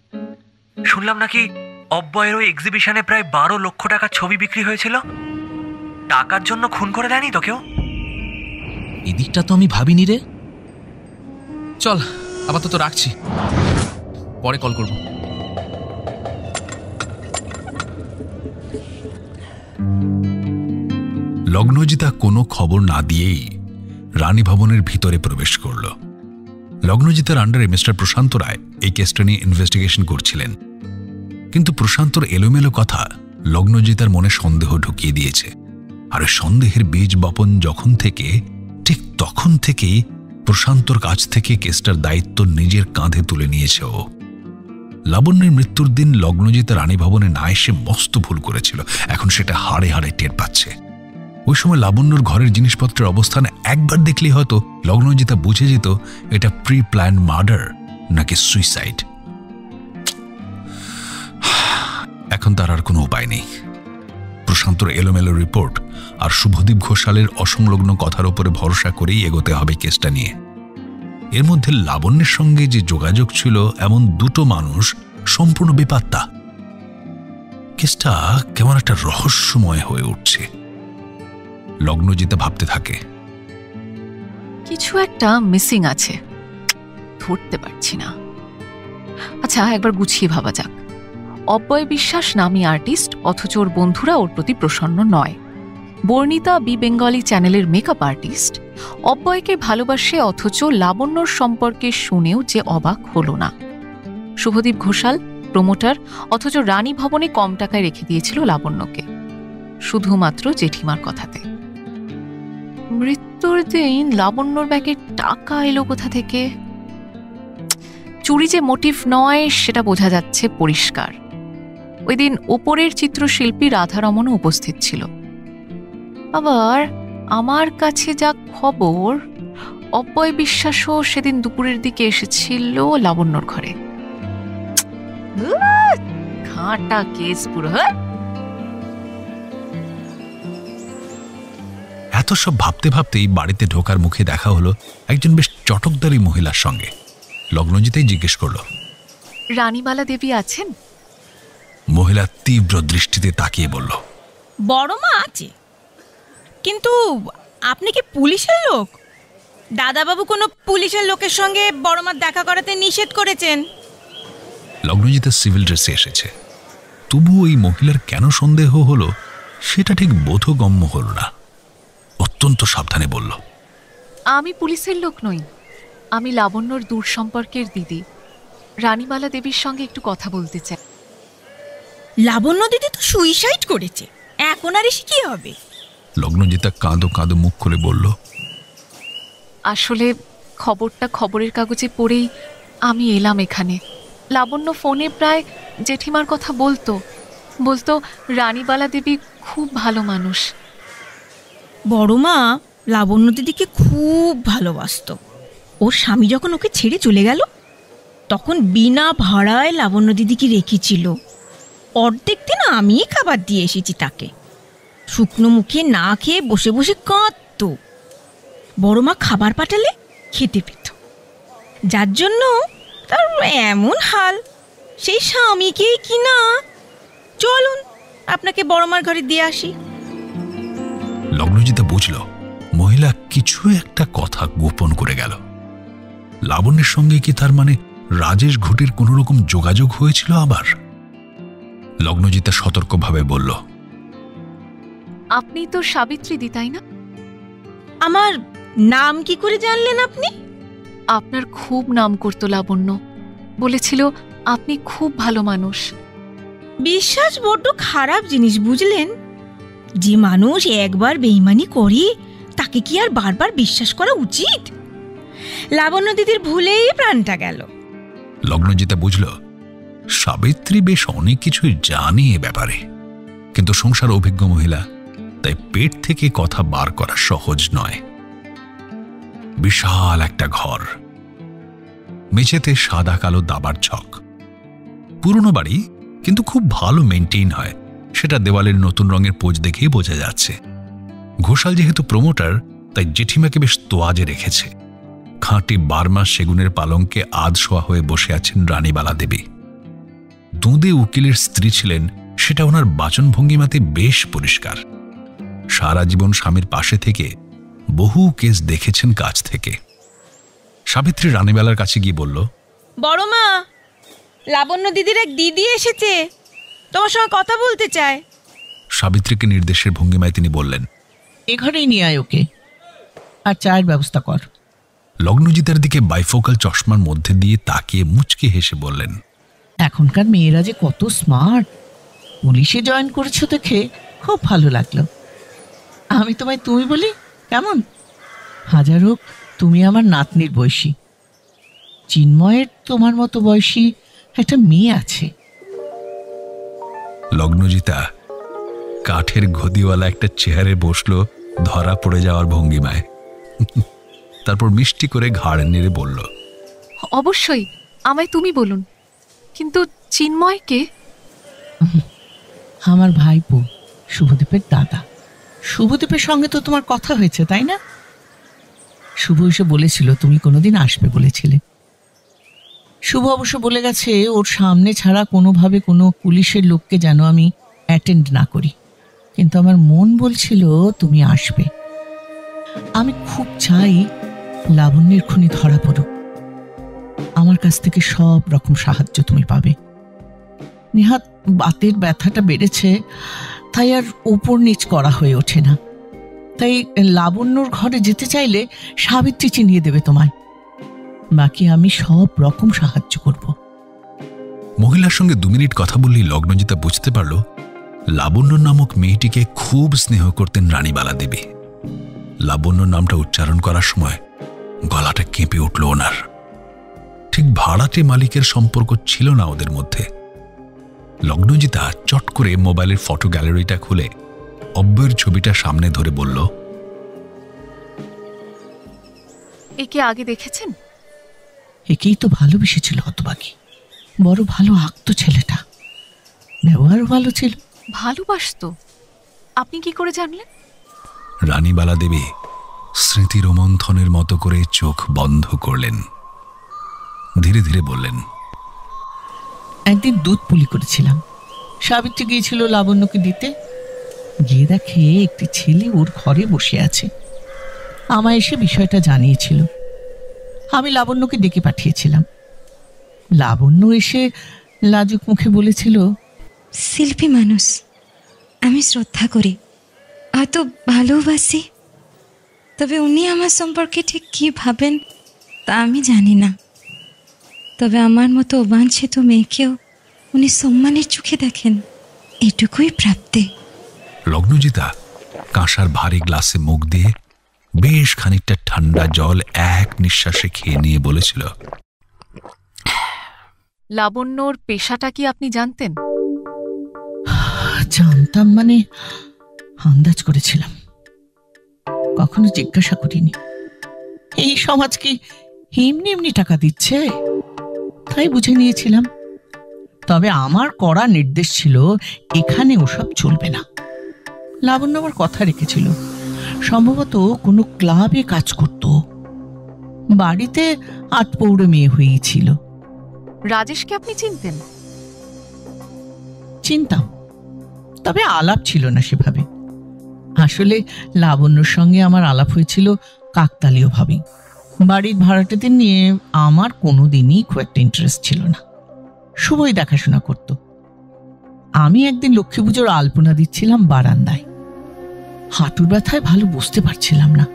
শুনলাম নাকি অব্যয়ের ওই এক্সিবিশনে প্রায় 12 লক্ষ টাকার ছবি বিক্রি হয়েছিল। টাকার জন্য খুন করে দেয়নি তো কেউ? এদিকটা তো আমি ভাবিনি রে। চল, আপাতত রাখছি, পরে কল করব। লগ্নজিতা কোনো খবর না দিয়েই রানী ভবনের ভিতরে প্রবেশ করল। লগ্নজিতার আন্ডারে মিস্টার প্রশান্ত রায় এই কেসটা নিয়ে ইনভেস্টিগেশন করছিলেন, কিন্তু প্রশান্তর এলোমেলো কথা লগ্নজিতার মনে সন্দেহ ঢুকিয়ে দিয়েছে। আর সন্দেহের বীজ বপন যখন থেকে, ঠিক তখন থেকেই প্রশান্তর কাছ থেকে কেসটার দায়িত্ব নিজের কাঁধে তুলে নিয়েছে ও। লাবণ্যের মৃত্যুর দিন লগ্নজিতা রানী ভবনে না এসে মস্ত ভুল করেছিল, এখন সেটা হাড়ে হাড়ে টের পাচ্ছে। ওই সময় লাবণ্যর ঘরের জিনিসপত্রের অবস্থান একবার দেখলেই হয়তো লগ্নজিতা বুঝে যেত এটা প্রি প্ল্যান মার্ডার নাকি সুইসাইড। এখন তার আর কোনো উপায় নেই। প্রশান্তর এলোমেলো রিপোর্ট আর শুভদীপ ঘোষালের অসংলগ্ন কথার উপরে ভরসা করেই এগোতে হবে কেসটা নিয়ে। এর মধ্যে লাবণ্যের সঙ্গে যে যোগাযোগ ছিল এমন দুটো মানুষ সম্পূর্ণ বেপাত্তা। কেসটা কেমন একটা রহস্যময় হয়ে উঠছে। লগ্নজিতা ভাবতে থাকে, কিছু একটা মিসিং আছে, ধরতে পারছি না। আচ্ছা, একবার গুছিয়ে ভাবা যাক। অব্যয় বিশ্বাস নামী আর্টিস্ট, অথচ ওর বন্ধুরা ওর প্রতি প্রসন্ন নয়। বর্ণিতা বি বেঙ্গলি চ্যানেলের মেকআপ আর্টিস্ট, অব্যয়কে ভালোবাসে অথচ লাবণ্যর সম্পর্কে শুনেও যে অবাক হলো না। শুভদীপ ঘোষাল প্রমোটার, অথচ রানী ভবনে কম টাকায় রেখে দিয়েছিল লাবণ্যকে, শুধুমাত্র জেঠিমার কথাতে। মৃত্যুর দিন লাবণ্যর ব্যাগে টাকা এলো কোথা থেকে? চুরি যে মোটিভ নয় সেটা বোঝা যাচ্ছে পরিষ্কার। ওই দিন ওপরের চিত্রশিল্পী রাধারমণও উপস্থিত ছিল। আবার আমার কাছে যা খবর, অব্যয় বিশ্বাসও সেদিন দুপুরের দিকে এসেছিল লাবণ্যর ঘরে। ঘাটা কেস পুরো। এত সব ভাবতে ভাবতেই বাড়িতে ঢোকার মুখে দেখা হলো একজন বেশ চটকদারি মহিলার সঙ্গে। লগ্নজিতাই জিজ্ঞেস করল, রানীবালা দেবী আছেন? মহিলা তীব্র দৃষ্টিতে তাকিয়ে বলল, বড় মা আছে, কিন্তু আপনি কি পুলিশের লোক? দাদাবাবু কোনো পুলিশের লোকের সঙ্গে বড় মার দেখা করাতে নিষেধ করেছেন। লগ্নজিতা সিভিল ড্রেসে এসেছে, তবু ওই মহিলার কেন সন্দেহ হলো সেটা ঠিক বোধগম্য হল না। অত্যন্ত সাবধানে বলল, আমি পুলিশের লোক নই, আমি লাবণ্যর দূর সম্পর্কের দিদি। রানীবালা দেবীর সঙ্গে একটু কথা বলতে চাই। লাবণ্য দিদি তো সুইসাইড করেছে, এখন আর এসে কি হবে? লগ্নজিতা কাঁদো কাঁদো মুখ খুলে বলল, আসলে খবরটা খবরের কাগজে পড়েই আমি এলাম এখানে। লাবণ্য ফোনে প্রায় জেঠিমার কথা বলতো বলতো রানীবালা দেবী খুব ভালো মানুষ। বড় মা লাবণ্য দিদিকে খুব ভালোবাসত। ওর স্বামী যখন ওকে ছেড়ে চলে গেল, তখন বিনা ভাড়ায় লাবণ্য দিদিকে রেখেছিল। অর্ধেক দিন আমিই খাবার দিয়ে এসেছি তাকে। শুকনো মুখে না খেয়ে বসে বসে কাঁদত। বড় মা খাবার পাঠালে খেতে পেত, যার জন্য তার এমন হাল। সেই স্বামীকেই কিনা। চলুন আপনাকে বড় মার ঘরে দিয়ে আসি। লগ্নজিতা বুঝল মহিলা কিছু একটা কথা গোপন করে গেল। লাবণ্যের সঙ্গে কি তার মানে রাজেশ ঘটির কোন রকম যোগাযোগ হয়েছিল আবার? লগ্নজিতা সতর্কভাবে বলল, আপনি তো সাবিত্রী দি, তাই না? আমার নাম কি করে জানলেন আপনি? আপনার খুব নাম করতো লাবণ্য, বলেছিল আপনি খুব ভালো মানুষ। বিশ্বাস বড্ড খারাপ জিনিস, বুঝলেন? যে মানুষ একবার বেঈমানি করে তাকে কি আর বারবার বিশ্বাস করা উচিত? লাবণ্য দিদির ভুলেই প্রাণটা গেল। লগ্নজিতা বুঝল সাবিত্রী বেশ অনেক কিছুই জানে এ ব্যাপারে, কিন্তু সংসার অভিজ্ঞ মহিলা, তাই পেট থেকে কথা বার করা সহজ নয়। বিশাল একটা ঘর, মেঝেতে সাদা কালো দাবার ছক। পুরনো বাড়ি, কিন্তু খুব ভালো মেনটেইন হয়, সেটা দেওয়ালের নতুন রঙের পোজ দেখেই বোঝা যাচ্ছে। ঘোষাল যেহেতু প্রমোটার, তাই জেঠিমাকে বেশ তোয়াজে রেখেছে। খাঁটি বার্মা সেগুনের পালঙ্কে আধশোয়া হয়ে বসে আছেন রানীবালা দেবী। দুঁদে উকিলের স্ত্রী ছিলেন, সেটা ওনার বাচনভঙ্গিমাতে বেশ পরিষ্কার। সারা জীবন স্বামীর পাশে থেকে বহু কেস দেখেছেন কাছ থেকে। সাবিত্রী রানীবালার কাছে গিয়ে বলল, বড় মা, লাবণ্য দিদির এক দিদি এসেছে, তোমার সঙ্গে কথা বলতে চায়। সাবিত্রীকে নির্দেশের ভঙ্গিমায় তিনি বললেন, এ ঘরেই নিয়ে আয় ওকে, আর চায়ের ব্যবস্থা কর। লগ্নজিতার দিকে বাইফোকাল চশমার মধ্যে দিয়ে তাকিয়ে মুচকে হেসে বললেন, এখনকার মেয়েরা যে কত স্মার্ট, পুলিশে জয়েন করেছো দেখে খুব ভালো লাগলো। আমি তোমায় তুমি বলি কেমন? হাজার হোক তুমি আমার নাতনির বয়সী। চিন্ময়ের তোমার মতো বয়সী একটা মেয়ে আছে। লগ্নজিতা কাঠের গদিওয়ালা একটা চেয়ারে বসল ধরা পড়ে যাওয়ার ভঙ্গিমায়। তারপর মিষ্টি করে ঘাড় নেড়ে বলল, অবশ্যই আমায় তুমি বলুন, কিন্তু চিন্ময় কে? আমার ভাইপো, শুভদীপের দাদা। শুভদীপের সঙ্গে তো তোমার কথা হয়েছে, তাই না? শুভ এসে বলেছিল তুমি কোনোদিন আসবে বলেছিলে। শুভ অবশ্য বলে গেছে ওর সামনে ছাড়া কোনোভাবে কোনো পুলিশের লোককে যেন আমি অ্যাটেন্ড না করি, কিন্তু আমার মন বলছিল তুমি আসবে। আমি খুব চাই লাবণ্যের খুনি ধরা পড়ুক। আমার কাছ থেকে সব রকম সাহায্য তুমি পাবে। নেহাত বাতের ব্যথাটা বেড়েছে, তাই আর ওপর নিচ করা হয়ে ওঠে না। তাই লাবণ্যর ঘরে যেতে চাইলে সাবিত্রী চিনিয়ে দেবে তোমায়। বাকি আমি সব রকম সাহায্য করব। মহিলার সঙ্গে 2 মিনিট কথা বললেই লগ্নজিতা বুঝতে পারল লাবণ্য নামক মেয়েটিকে খুব স্নেহ করতেন রানীবালা দেবী। লাবণ্য নামটা উচ্চারণ করার সময় গলাটা কেঁপে উঠল ওনার। ঠিক ভাড়াটে মালিকের সম্পর্ক ছিল না ওদের মধ্যে। লগ্নজিতা চট করে মোবাইলের ফটো গ্যালারিটা খুলে অব্যয়ের ছবিটা সামনে ধরে বলল, একে আগে দেখেছেন? একেই তো ভালোবেসেছিল হতবাকি। বড় ভালো আঁকতো ছেলেটা, ব্যবহারও ভালো ছিল। ভালোবাসতো? আপনি কি করে জানলেন? রানীবালা দেবী স্মৃতি রোমন্থনের মতো করে চোখ বন্ধ করলেন, ধীরে ধীরে বললেন, একদিন দুধ পুলি করেছিলাম। সাবিত্রী গিয়েছিল লাবণ্যকে দিতে। গিয়ে দেখে একটি ছেলে ওর ঘরে বসে আছে। আমায় এসে বিষয়টা জানিয়েছিল। আমি লাবণ্যকে ডেকে পাঠিয়েছিলাম। লাবণ্য এসে লাজুক মুখে বলেছিল, শিল্পী মানুষ, আমি শ্রদ্ধা করি, হয়তো ভালোবাসি, তবে উনি আমার সম্পর্কে ঠিক কি ভাবেন তা আমি জানি না। তবে আমার মতো অবাঞ্ছিত মেয়েকেও উনি সম্মানের চোখে দেখেন, এটুকুই প্রাপ্তি। লগ্নজিতা কাঁসার ভারী গ্লাসে মুখ দিয়ে বেশ খানিকটা ঠান্ডা জল এক নিঃশ্বাসে খেয়ে নিয়ে বলেছিল, লাবণ্যর পেশাটা কি আপনি জানতেন? জানতাম মানে আন্দাজ করেছিলাম, কখনো জিজ্ঞাসা করিনি। এই সমাজ কি এমনি এমনি টাকা দিচ্ছে, তাই বুঝে নিয়েছিলাম। তবে আমার কড়া নির্দেশ ছিল এখানে ওসব চলবে না। লাবণ্য আমার কথা রেখেছিল। সম্ভবত কোনো ক্লাবে কাজ করত। বাড়িতে আটপৌড়ে মেয়ে হয়েই ছিল। রাজেশকে আপনি চিনতেন? চিনতাম, তবে আলাপ ছিল না সেভাবে। আসলে লাবণ্যর সঙ্গে আমার আলাপ হয়েছিল কাকতালীয় ভাবেই। বাড়ির ভাড়াটেদের নিয়ে আমার কোনোদিনই খুব একটা ইন্টারেস্ট ছিল না। শুভই দেখাশোনা করত। আমি একদিন লক্ষ্মী পুজোর আলপনা দিচ্ছিলাম বারান্দায়। হাঁটুর ব্যথায় ভালো বুঝতে পারছিলাম না।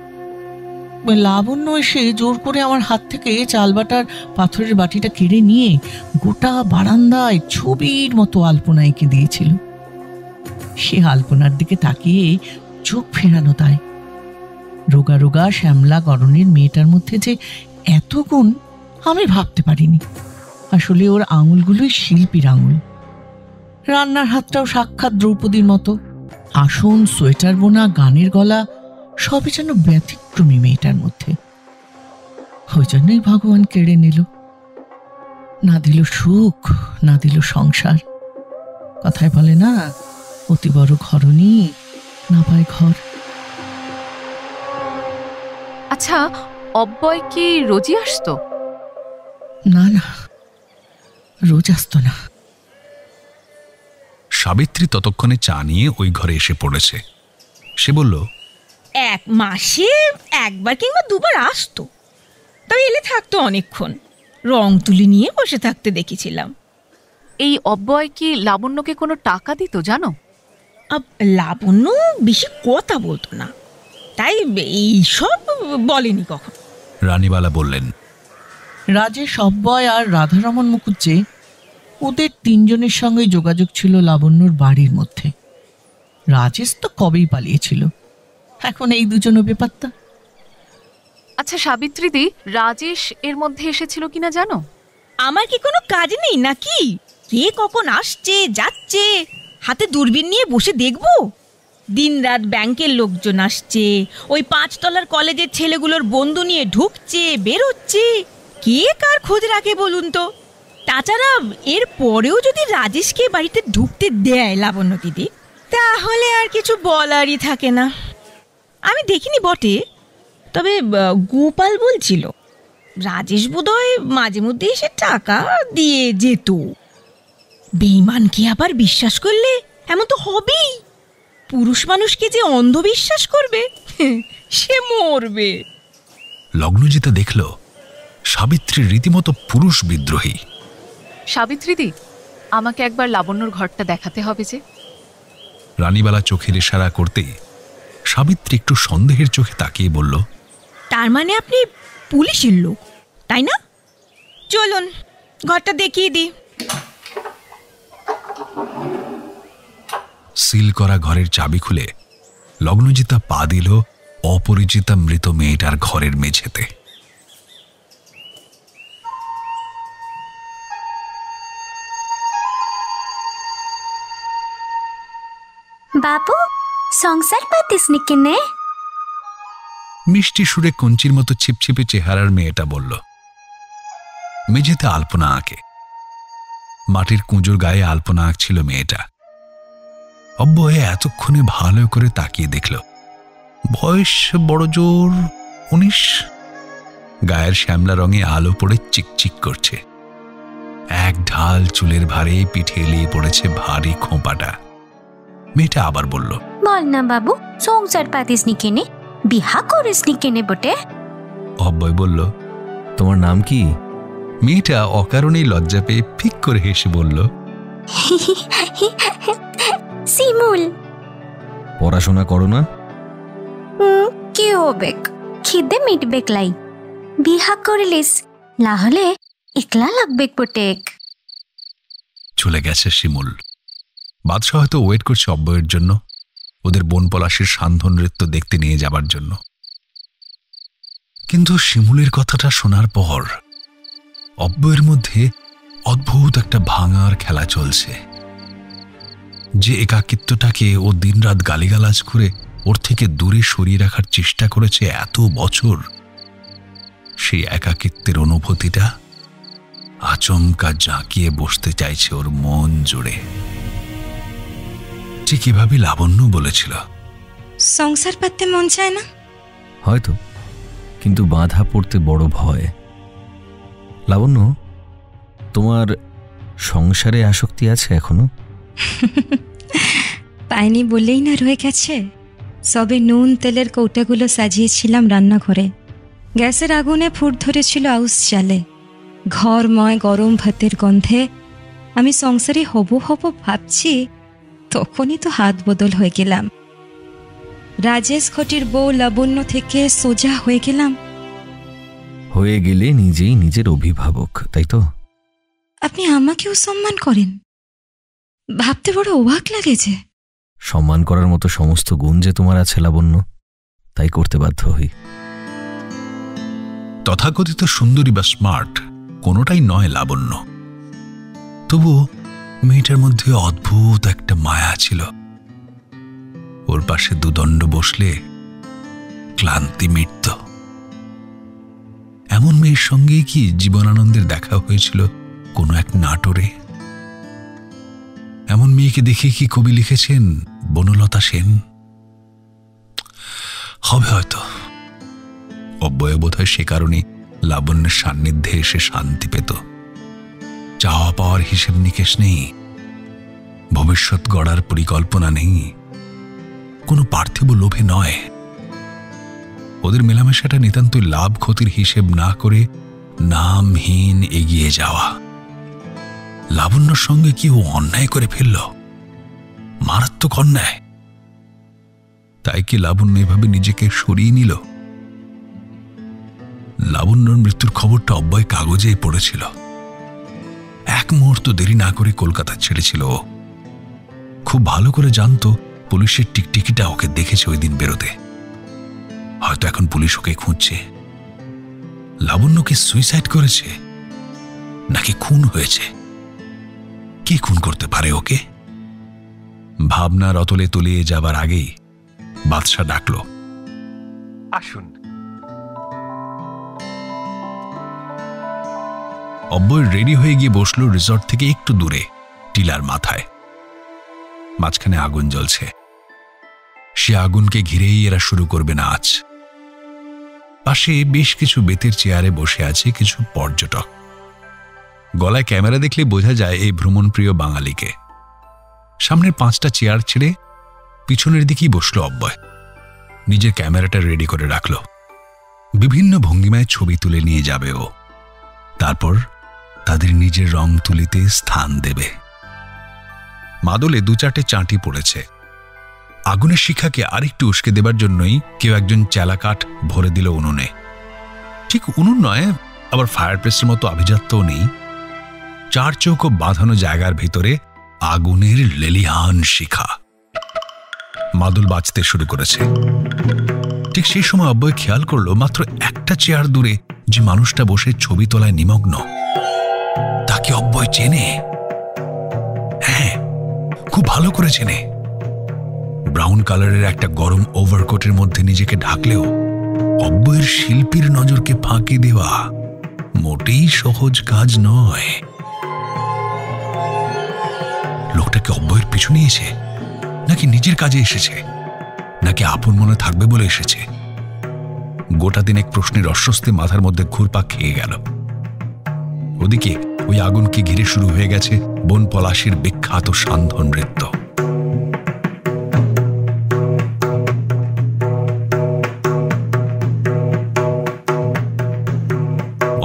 লাবণ্য এসে জোর করে আমার হাত থেকে চালবাটার পাথরের বাটিটা কেড়ে নিয়ে গোটা বারান্দায় ছবির মতো আলপনা এঁকে দিয়েছিল। সে আলপনার দিকে তাকিয়ে চোখ ফেরানো তাই। রোগা রোগা শ্যামলা গরনের মেয়েটার মধ্যে যে এত গুণ আমি ভাবতে পারিনি। আসলে ওর আঙুলগুলোই শিল্পীর আঙুল। রান্নার হাতটাও সাক্ষাৎ দ্রৌপদীর মতো। আসন, সোয়েটার বোনা, গানের গলা সবই যেন ব্যতিক্রমী মেয়েটার মধ্যে। ওই জন্যই ভগবান কেড়ে নিল। না দিল সুখ, না দিল সংসার। কথায় বলে না, অতি বড় ঘরণী না পায় ঘর। আচ্ছা, অব্যয় কি রোজই আসতো? না না, রোজ আসতো না। সাবিত্রী ততক্ষণে চা নিয়ে ওই ঘরে এসে পড়েছে। সে বলল, 1 মাসে 1 বার কিংবা 2 বার আসতো, তবে এলে থাকতো অনেকক্ষণ। রং তুলি নিয়ে বসে থাকতে দেখেছিলাম। এই অব্যয় কি লাবণ্যকে কোনো টাকা দিত জানো? লাবণ্য বেশি কথা বলতো না, তাই এইসব বলেনি কখন। রানীবালা বললেন, রাজেশ, অব্যয় আর রাধারমন মুখুজ্জে, ওদের 3 জনের সঙ্গে যোগাযোগ ছিল লাবণ্যর বাড়ির মধ্যে। রাজেশ তো কবেই পালিয়েছিল, এখন এই 2 জন বেপাত্তা। আচ্ছা সাবিত্রীদি, রাজেশ এর মধ্যে এসেছিল কিনা জানো? আমার কি কোনো কাজ নেই নাকি? কে কখন আসছে যাচ্ছে হাতে দূরবীন নিয়ে বসে দেখবো? দিনরাত ব্যাংকের লোকজন আসছে, ওই 5 তলার কলেজের ছেলেগুলোর বন্ধু নিয়ে ঢুকছে বেরোচ্ছে, কে কার খোঁজ রাখে বলুন তো? তাছাড়া এর পরেও যদি রাজেশকে বাড়িতে ঢুকতে দেয় লাবণ্য দিদি, তাহলে আর কিছু বলারই থাকে না। আমি দেখিনি বটে, তবে গোপাল বলছিল রাজেশ বোধহয় মাঝে মধ্যে এসে টাকা দিয়ে যেত। বেঈমানকে আবার বিশ্বাস করলে এমন তো হবেই। পুরুষ মানুষকে যে অন্ধবিশ্বাস করবে সে মরবে। লগ্নজিতা দেখল সাবিত্রী রীতিমতো পুরুষ বিদ্রোহী। সাবিত্রীদি, আমাকে একবার লাবণ্যর ঘরটা দেখাতে হবে যে। রানীবালা চোখের ইশারা করতেই সাবিত্রী একটু সন্দেহের চোখে তাকিয়ে বলল, তার মানে আপনি পুলিশের লোক, তাই না? চলুন ঘরটা দেখিয়ে দিই। সিল করা ঘরের চাবি খুলে লগ্নজিতা পা দিল অপরিচিতা মৃত মেয়েটার ঘরের মেঝেতে। বাবু, সংসার পাতিস নি কেনে? মিষ্টি সুরে কঞ্চির মতো ছিপছিপে চেহারার মেয়েটা বলল। মেঝেতে আলপনা আঁকে, মাটির কুঁজোর গায়ে আলপনা আঁকছিল মেয়েটা। অব্যয়ে এতক্ষণে ভালো করে তাকিয়ে দেখল, বয়স বড় জোর 19। গায়ের শ্যামলা রঙে আলো পড়ে চিকচিক করছে। এক ঢাল চুলের ভারে পিঠে এলিয়ে পড়েছে ভারী খোঁপাটা। মেয়েটা আবার বলল, বল না বাবু, সংসার পাতিস নি কেনে? বিহা করিস নি কেনে বটে? অব্যয় বলল, তোমার নাম কি? মেয়েটা অকারণেই লজ্জা পেয়ে ফিক করে হেসে বলল, শিমুল। পড়াশোনা করো না? কি হবেক, খিদে মিটবেক লাই। বিহা করিলিস, না হলে একলা লাগবেক বটেক। চলে গেছে শিমুল। বাদশাহ হয়তো ওয়েট করছে অব্যয়ের জন্য, ওদের বন পলাশির সান্ধ্য নৃত্য দেখতে নিয়ে যাবার জন্য। কিন্তু শিমুলের কথাটা শোনার পর অব্যয়ের মধ্যে অদ্ভুত একটা ভাঙার খেলা চলছে। যে একাকিত্বটাকে ও দিনরাত গালিগালাজ করে ওর থেকে দূরে সরিয়ে রাখার চেষ্টা করেছে এত বছর, সেই একাকিত্বের অনুভূতিটা আচমকা জাঁকিয়ে বসতে চাইছে ওর মন জুড়ে। ঠিক এভাবে লাবণ্য বলেছিল, সংসার পাততে মন চায় না হয়তো, কিন্তু বাধা পড়তে বড় ভয়। লাবণ্য, তোমার সংসারে আসক্তি আছে এখনো? পায়নি বললেই না রয়ে গেছে। সবে নুন তেলের কৌটাগুলো সাজিয়েছিলাম রান্নাঘরে। গ্যাসের আগুনে ফুট ধরেছিল আউশ চালে। ঘরময় গরম ভাতের গন্ধে আমি সংসারে হব ভাবছি, তখনই তো হাত বদল হয়ে গেলাম। রাজেশ ঘটির বউ লাবণ্য থেকে সোজা হয়ে গেলাম। হয়ে গেলে নিজেই নিজের অভিভাবক, তাই তো? আপনি আমাকেও সম্মান করেন? ভাবতে বড় অবাক লাগে যে। সম্মান করার মতো সমস্ত গুণ যে তোমার আছে লাবণ্য, তাই করতে বাধ্য হই। তথাকথিত সুন্দরী বা স্মার্ট কোনোটাই নয় লাবণ্য, তবু মেয়েটার মধ্যে অদ্ভুত একটা মায়া ছিল। ওর পাশে দুদণ্ড বসলে ক্লান্তি মিটত। এমন মেয়ের সঙ্গে কি জীবনানন্দের দেখা হয়েছিল কোনো এক নাটোরে? এমন মেয়েকে দেখে কি কবি লিখেছেন বনলতা সেন? হবে হয়তো। অব্যয় বোধহয় সে কারণে লাবণ্যের সান্নিধ্যে এসে শান্তি পেত। চাওয়া পাওয়ার হিসেব নিকেশ নেই, ভবিষ্যৎ গড়ার পরিকল্পনা নেই, কোনো পার্থিব লোভে নয়। ওদের মেলামেশাটা নিতান্তই লাভ ক্ষতির হিসেব না করে নামহীন এগিয়ে যাওয়া। লাবণ্যর সঙ্গে কি ও অন্যায় করে ফেলল? মারাত্মক অন্যায়। তাই কি লাবণ্য এভাবে নিজেকে সরিয়ে নিল? লাবণ্যর মৃত্যুর খবরটা অব্যয় কাগজেই পড়েছিল। এক মুহূর্ত দেরি না করে কলকাতা ছেড়েছিল ও। খুব ভালো করে জানতো পুলিশের টিকটিকিটা ওকে দেখেছে ওই দিন বেরোতে। হয়তো এখন পুলিশ ওকে খুঁজছে। লাবণ্য কি সুইসাইড করেছে নাকি খুন হয়েছে? কে খুন করতে পারে ওকে? ভাবনার অতলে তলিয়ে যাবার আগেই বাদশা ডাকল, আসুন। অব্বই রেডি হয়ে গিয়ে বসল রিসর্ট থেকে একটু দূরে, টিলার মাথায়। মাঝখানে আগুন জ্বলছে। সে আগুনকে ঘিরেই এরা শুরু করবে নাচ। পাশে বেশ কিছু বেতের চেয়ারে বসে আছে কিছু পর্যটক। গলায় ক্যামেরা দেখলে বোঝা যায় এই ভ্রমণপ্রিয় বাঙালিকে। সামনের 5টা চেয়ার ছেড়ে পিছনের দিকেই বসল অব্বয়। নিজের ক্যামেরাটা রেডি করে রাখল। বিভিন্ন ভঙ্গিমায় ছবি তুলে নিয়ে যাবে ও। তারপর তাদের নিজের রং তুলিতে স্থান দেবে। মাদলে 2-4টে চাঁটি পড়েছে। আগুনের শিখাকে আরেকটু উস্কে দেবার জন্যই কেউ একজন চেলা কাঠ ভরে দিল উনুনে। ঠিক উনুন নয়, আবার ফায়ারপ্লেসের মতো আভিজাত্যও নেই। 4 চৌকো বাঁধানো জায়গার ভিতরে আগুনের লেলিহান শিখা। মাদল বাজতে শুরু করেছে। ঠিক সেই সময় অব্বয় খেয়াল করল মাত্র একটা চেয়ার দূরে যে মানুষটা বসে ছবি তোলায় নিমগ্ন, তাকে অব্বয় চেনে। হ্যাঁ, খুব ভালো করে চেনে। ব্রাউন কালারের একটা গরম ওভারকোটের মধ্যে নিজেকে ঢাকলেও অব্বয়ের শিল্পীর নজরকে ফাঁকি দেওয়া মোটেই সহজ কাজ নয়। লোকটাকে অব্বয়ের পিছু নিয়েছে, নাকি নিজের কাজে এসেছে, নাকি আপন মনে থাকবে বলে এসেছে? গোটা দিন এক প্রশ্নের অস্বস্তি মাথার মধ্যে ঘুরপাক খেয়ে গেল। ওদিকে ওই আগুনকে ঘিরে শুরু হয়ে গেছে বন পলাশির বিখ্যাত সান্ধ্য নৃত্য।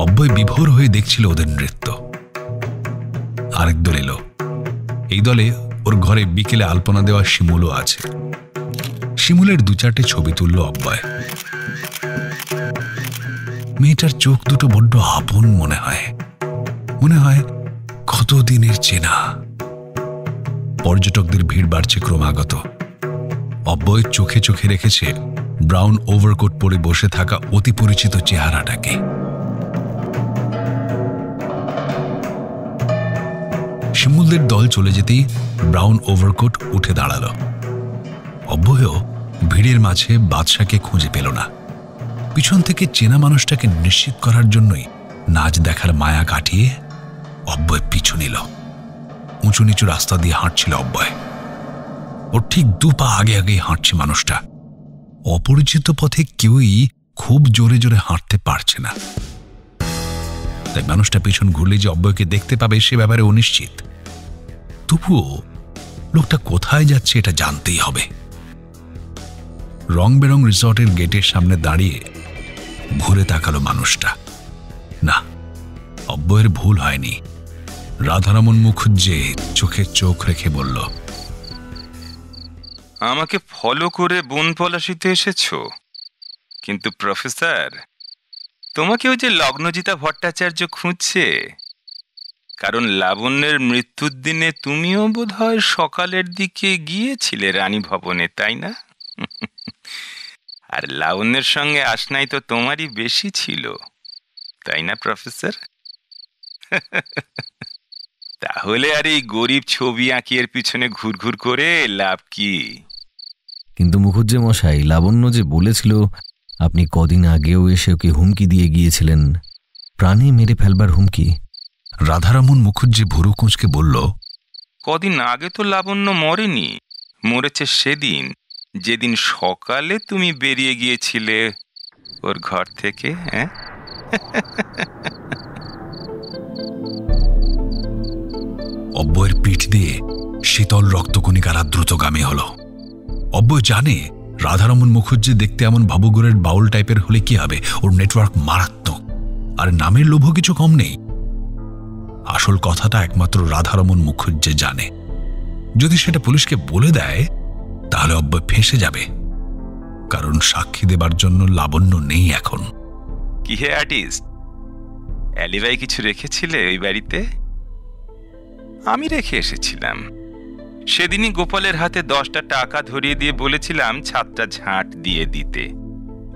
অব্বয় বিভোর হয়ে দেখছিল ওদের নৃত্য। আরেক দল এলো। এই দলে ওর ঘরে বিকেলে আলপনা দেওয়া শিমুলও আছে। শিমুলের 2-4টে ছবি তুলল অব্বয়। মেয়েটার চোখ দুটো বড্ড আপন মনে হয়। মনে হয় কতদিনের চেনা। পর্যটকদের ভিড় বাড়ছে ক্রমাগত। অব্বয় চোখে চোখে রেখেছে ব্রাউন ওভারকোট পরে বসে থাকা অতি পরিচিত চেহারাটাকে। শিমুলদের দল চলে যেতেই ব্রাউন ওভারকোট উঠে দাঁড়াল। অব্বয়ও ভিড়ের মাঝে বাদশাকে খুঁজে পেল না। পিছন থেকে চেনা মানুষটাকে নিশ্চিত করার জন্যই নাচ দেখার মায়া কাটিয়ে অব্বয় পিছু নিল। উঁচু নিচু রাস্তা দিয়ে হাঁটছিল অব্বয়। ওর ঠিক 2 পা আগে আগেই হাঁটছে মানুষটা। অপরিচিত পথে কেউই খুব জোরে জোরে হাঁটতে পারছে না। তাই মানুষটা পিছন ঘুরলে যে অব্বয়কে দেখতে পাবে সে ব্যাপারে অনিশ্চিত। তবুও লোকটা কোথায় যাচ্ছে এটা জানতেই হবে। রং বেরং রিসর্টের গেটের সামনে দাঁড়িয়ে ঘুরে তাকালো মানুষটা। না, অব্বয়ের ভুল হয়নি। রাধারমন মুখুজ্জে চোখে চোখ রেখে বলল, আমাকে ফলো করে বন পলাশিতে এসেছো? কিন্তু প্রফেসর, তোমাকে ওই যে লগ্নজিতা ভট্টাচার্য খুঁজছে। কারণ লাবণ্যের মৃত্যুর দিনে তুমিও বোধহয় সকালের দিকে গিয়েছিলে রানী ভবনে, তাই না? আর লাবণ্যের সঙ্গে আসনাই তো তোমারই বেশি ছিল, তাই না প্রফেসর? তাহলে আর এই গরিব ছবি আঁকিয়ের পিছনে ঘুরঘুর করে লাভ কি? কিন্তু মুখুজ্জে মশাই, লাবণ্য যে বলেছিল আপনি কদিন আগেও এসে ওকে হুমকি দিয়ে গিয়েছিলেন, প্রাণে মেরে ফেলবার হুমকি। রাধারমন মুখুজ্জে ভুরু কুঁচকে বলল, কদিন আগে তো লাবণ্য মরেনি, মরেছে সেদিন যেদিন সকালে তুমি বেরিয়ে গিয়েছিলে ওর ঘর থেকে। হ্যাঁ, অব্বয়ের পিঠ দিয়ে শীতল রক্তকণিকারা দ্রুতগামী হল। অব্বয় জানে রাধারমন মুখুজ্জে দেখতে এমন ভাবুগুরের বাউল টাইপের হলে কি হবে, ওর নেটওয়ার্ক মারাত্মক। আর নামের লোভও কিছু কম নেই। আসল কথাটা একমাত্র রাধারমন মুখুজ্জে জানে। যদি সেটা পুলিশকে বলে দেয় তাহলে অব্বয় ফেঁসে যাবে। কারণ সাক্ষী দেবার জন্য লাবণ্য নেই এখন। কি হে আর্টিস্ট, অ্যালিবাই কিছু রেখেছিলে ওই বাড়িতে? আমি রেখে এসেছিলাম। সেদিনই গোপালের হাতে 10টা টাকা ধরিয়ে দিয়ে বলেছিলাম ছাদটা ঝাঁট দিয়ে দিতে।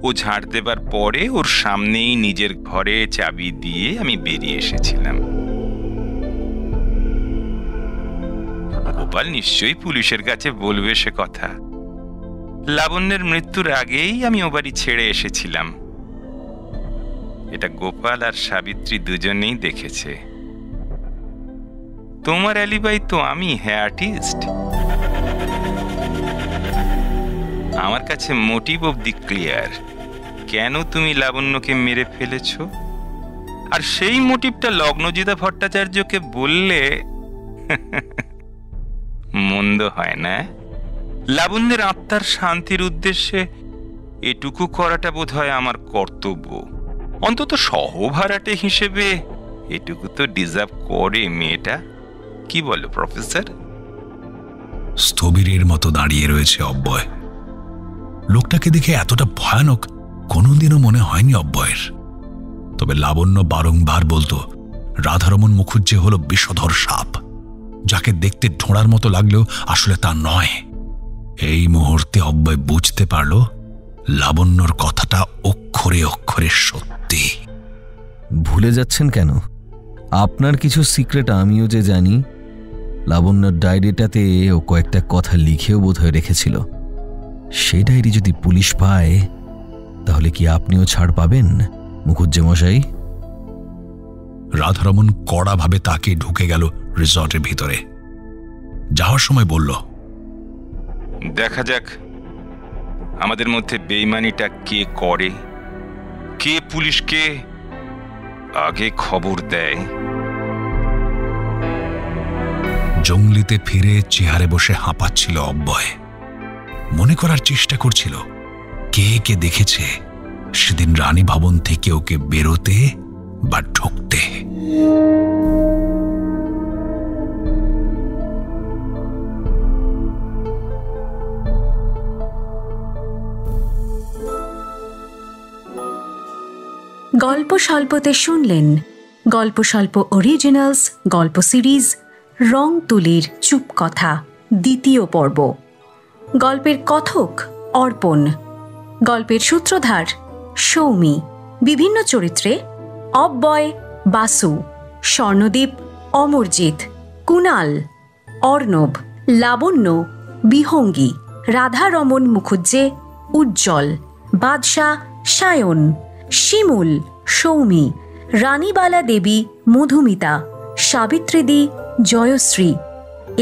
ও ঝাঁট দেবার পরে ওর সামনেই নিজের ঘরে চাবি দিয়ে আমি বেরিয়ে এসেছিলাম। গোপাল নিশ্চয়ই পুলিশের কাছে বলবে সে কথা। লাবণ্যের মৃত্যুর আগেই আমি ও বাড়ি ছেড়ে এসেছিলাম। এটা গোপাল আর সাবিত্রী দুজনেই দেখেছে। তোমার অ্যালিবাই তো আমি, আর্টিস্ট। আমার কাছে মোটিভ অবধি ক্লিয়ার, কেন তুমি লাবণ্যকে মেরে ফেলেছ। আর সেই মোটিভটা লগ্নজিতা ভট্টাচার্যকে বললে মন্দ হয় না। লাবণ্যের আত্মার শান্তির উদ্দেশ্যে এটুকু করাটা বোধ হয় আমার কর্তব্য। অন্তত সহভাড়াটে হিসেবে এটুকু তো ডিজার্ভ করে মেয়েটা। কি বলো প্রফেসর? স্থবিরের মতো দাঁড়িয়ে রয়েছে অব্যয়। লোকটাকে দেখে এতটা ভয়ানক কোনোদিনও মনে হয়নি অব্যয়ের। তবে লাবণ্য বারংবার বলতো রাধারমণ মুখুজ্জে হলো বিষধর সাপ, যাকে দেখতে ঢোঁড়ার মতো লাগলেও আসলে তা নয়। এই মুহূর্তে অব্যয় বুঝতে পারল লাবণ্যর কথাটা অক্ষরে অক্ষরে সত্যি। ভুলে যাচ্ছেন কেন? আপনার কিছু সিক্রেট আমিও যে জানি। লাবণ্যর ডায়েরিটাতে ও কয়েকটা কথা লিখেও বোধহয় রেখেছিল। সেই ডায়েরি যদি পুলিশ পায় তাহলে কি আপনিও ছাড় পাবেন মুখুজ্জে মশাই? রাধারমণ কড়াভাবে তাকে ঢুকে গেল রিসর্টের ভিতরে। যাওয়ার সময় বলল, দেখা যাক আমাদের মধ্যে বেইমানিটা কে করে, কে পুলিশকে আগে খবর দেয়। জঙ্গলিতে ফিরে চেয়ারে বসে হাঁপাচ্ছিল অব্যয়। মনে করার চেষ্টা করছিল কে কে দেখেছে সেদিন রানী ভবন থেকে ওকে বেরোতে বা ঢুকতে। গল্প স্বল্পতে শুনলেন গল্প স্বল্প অরিজিনালস গল্প সিরিজ রং তুলির চুপ কথা দ্বিতীয় পর্ব। গল্পের কথক অর্পণ, গল্পের সূত্রধার সৌমি, বিভিন্ন চরিত্রে অব্যয় বাসু, স্বর্ণদীপ অমরজিৎ, কুণাল অর্ণব, লাবণ্য বিহঙ্গী, রাধারমণ মুখুজ্জে উজ্জ্বল, বাদশাহ সায়ন, শিমুল সৌমি, রানীবালা দেবী মধুমিতা, সাবিত্রীদি জয়শ্রী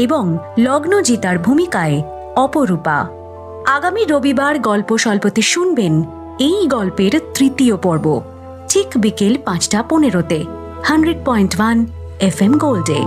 এবং লগ্নজিতার ভূমিকায় অপরূপা। আগামী রবিবার গল্প স্বল্পতে শুনবেন এই গল্পের তৃতীয় পর্ব, ঠিক বিকেল 5:15 100.1 FM গোল্ডে।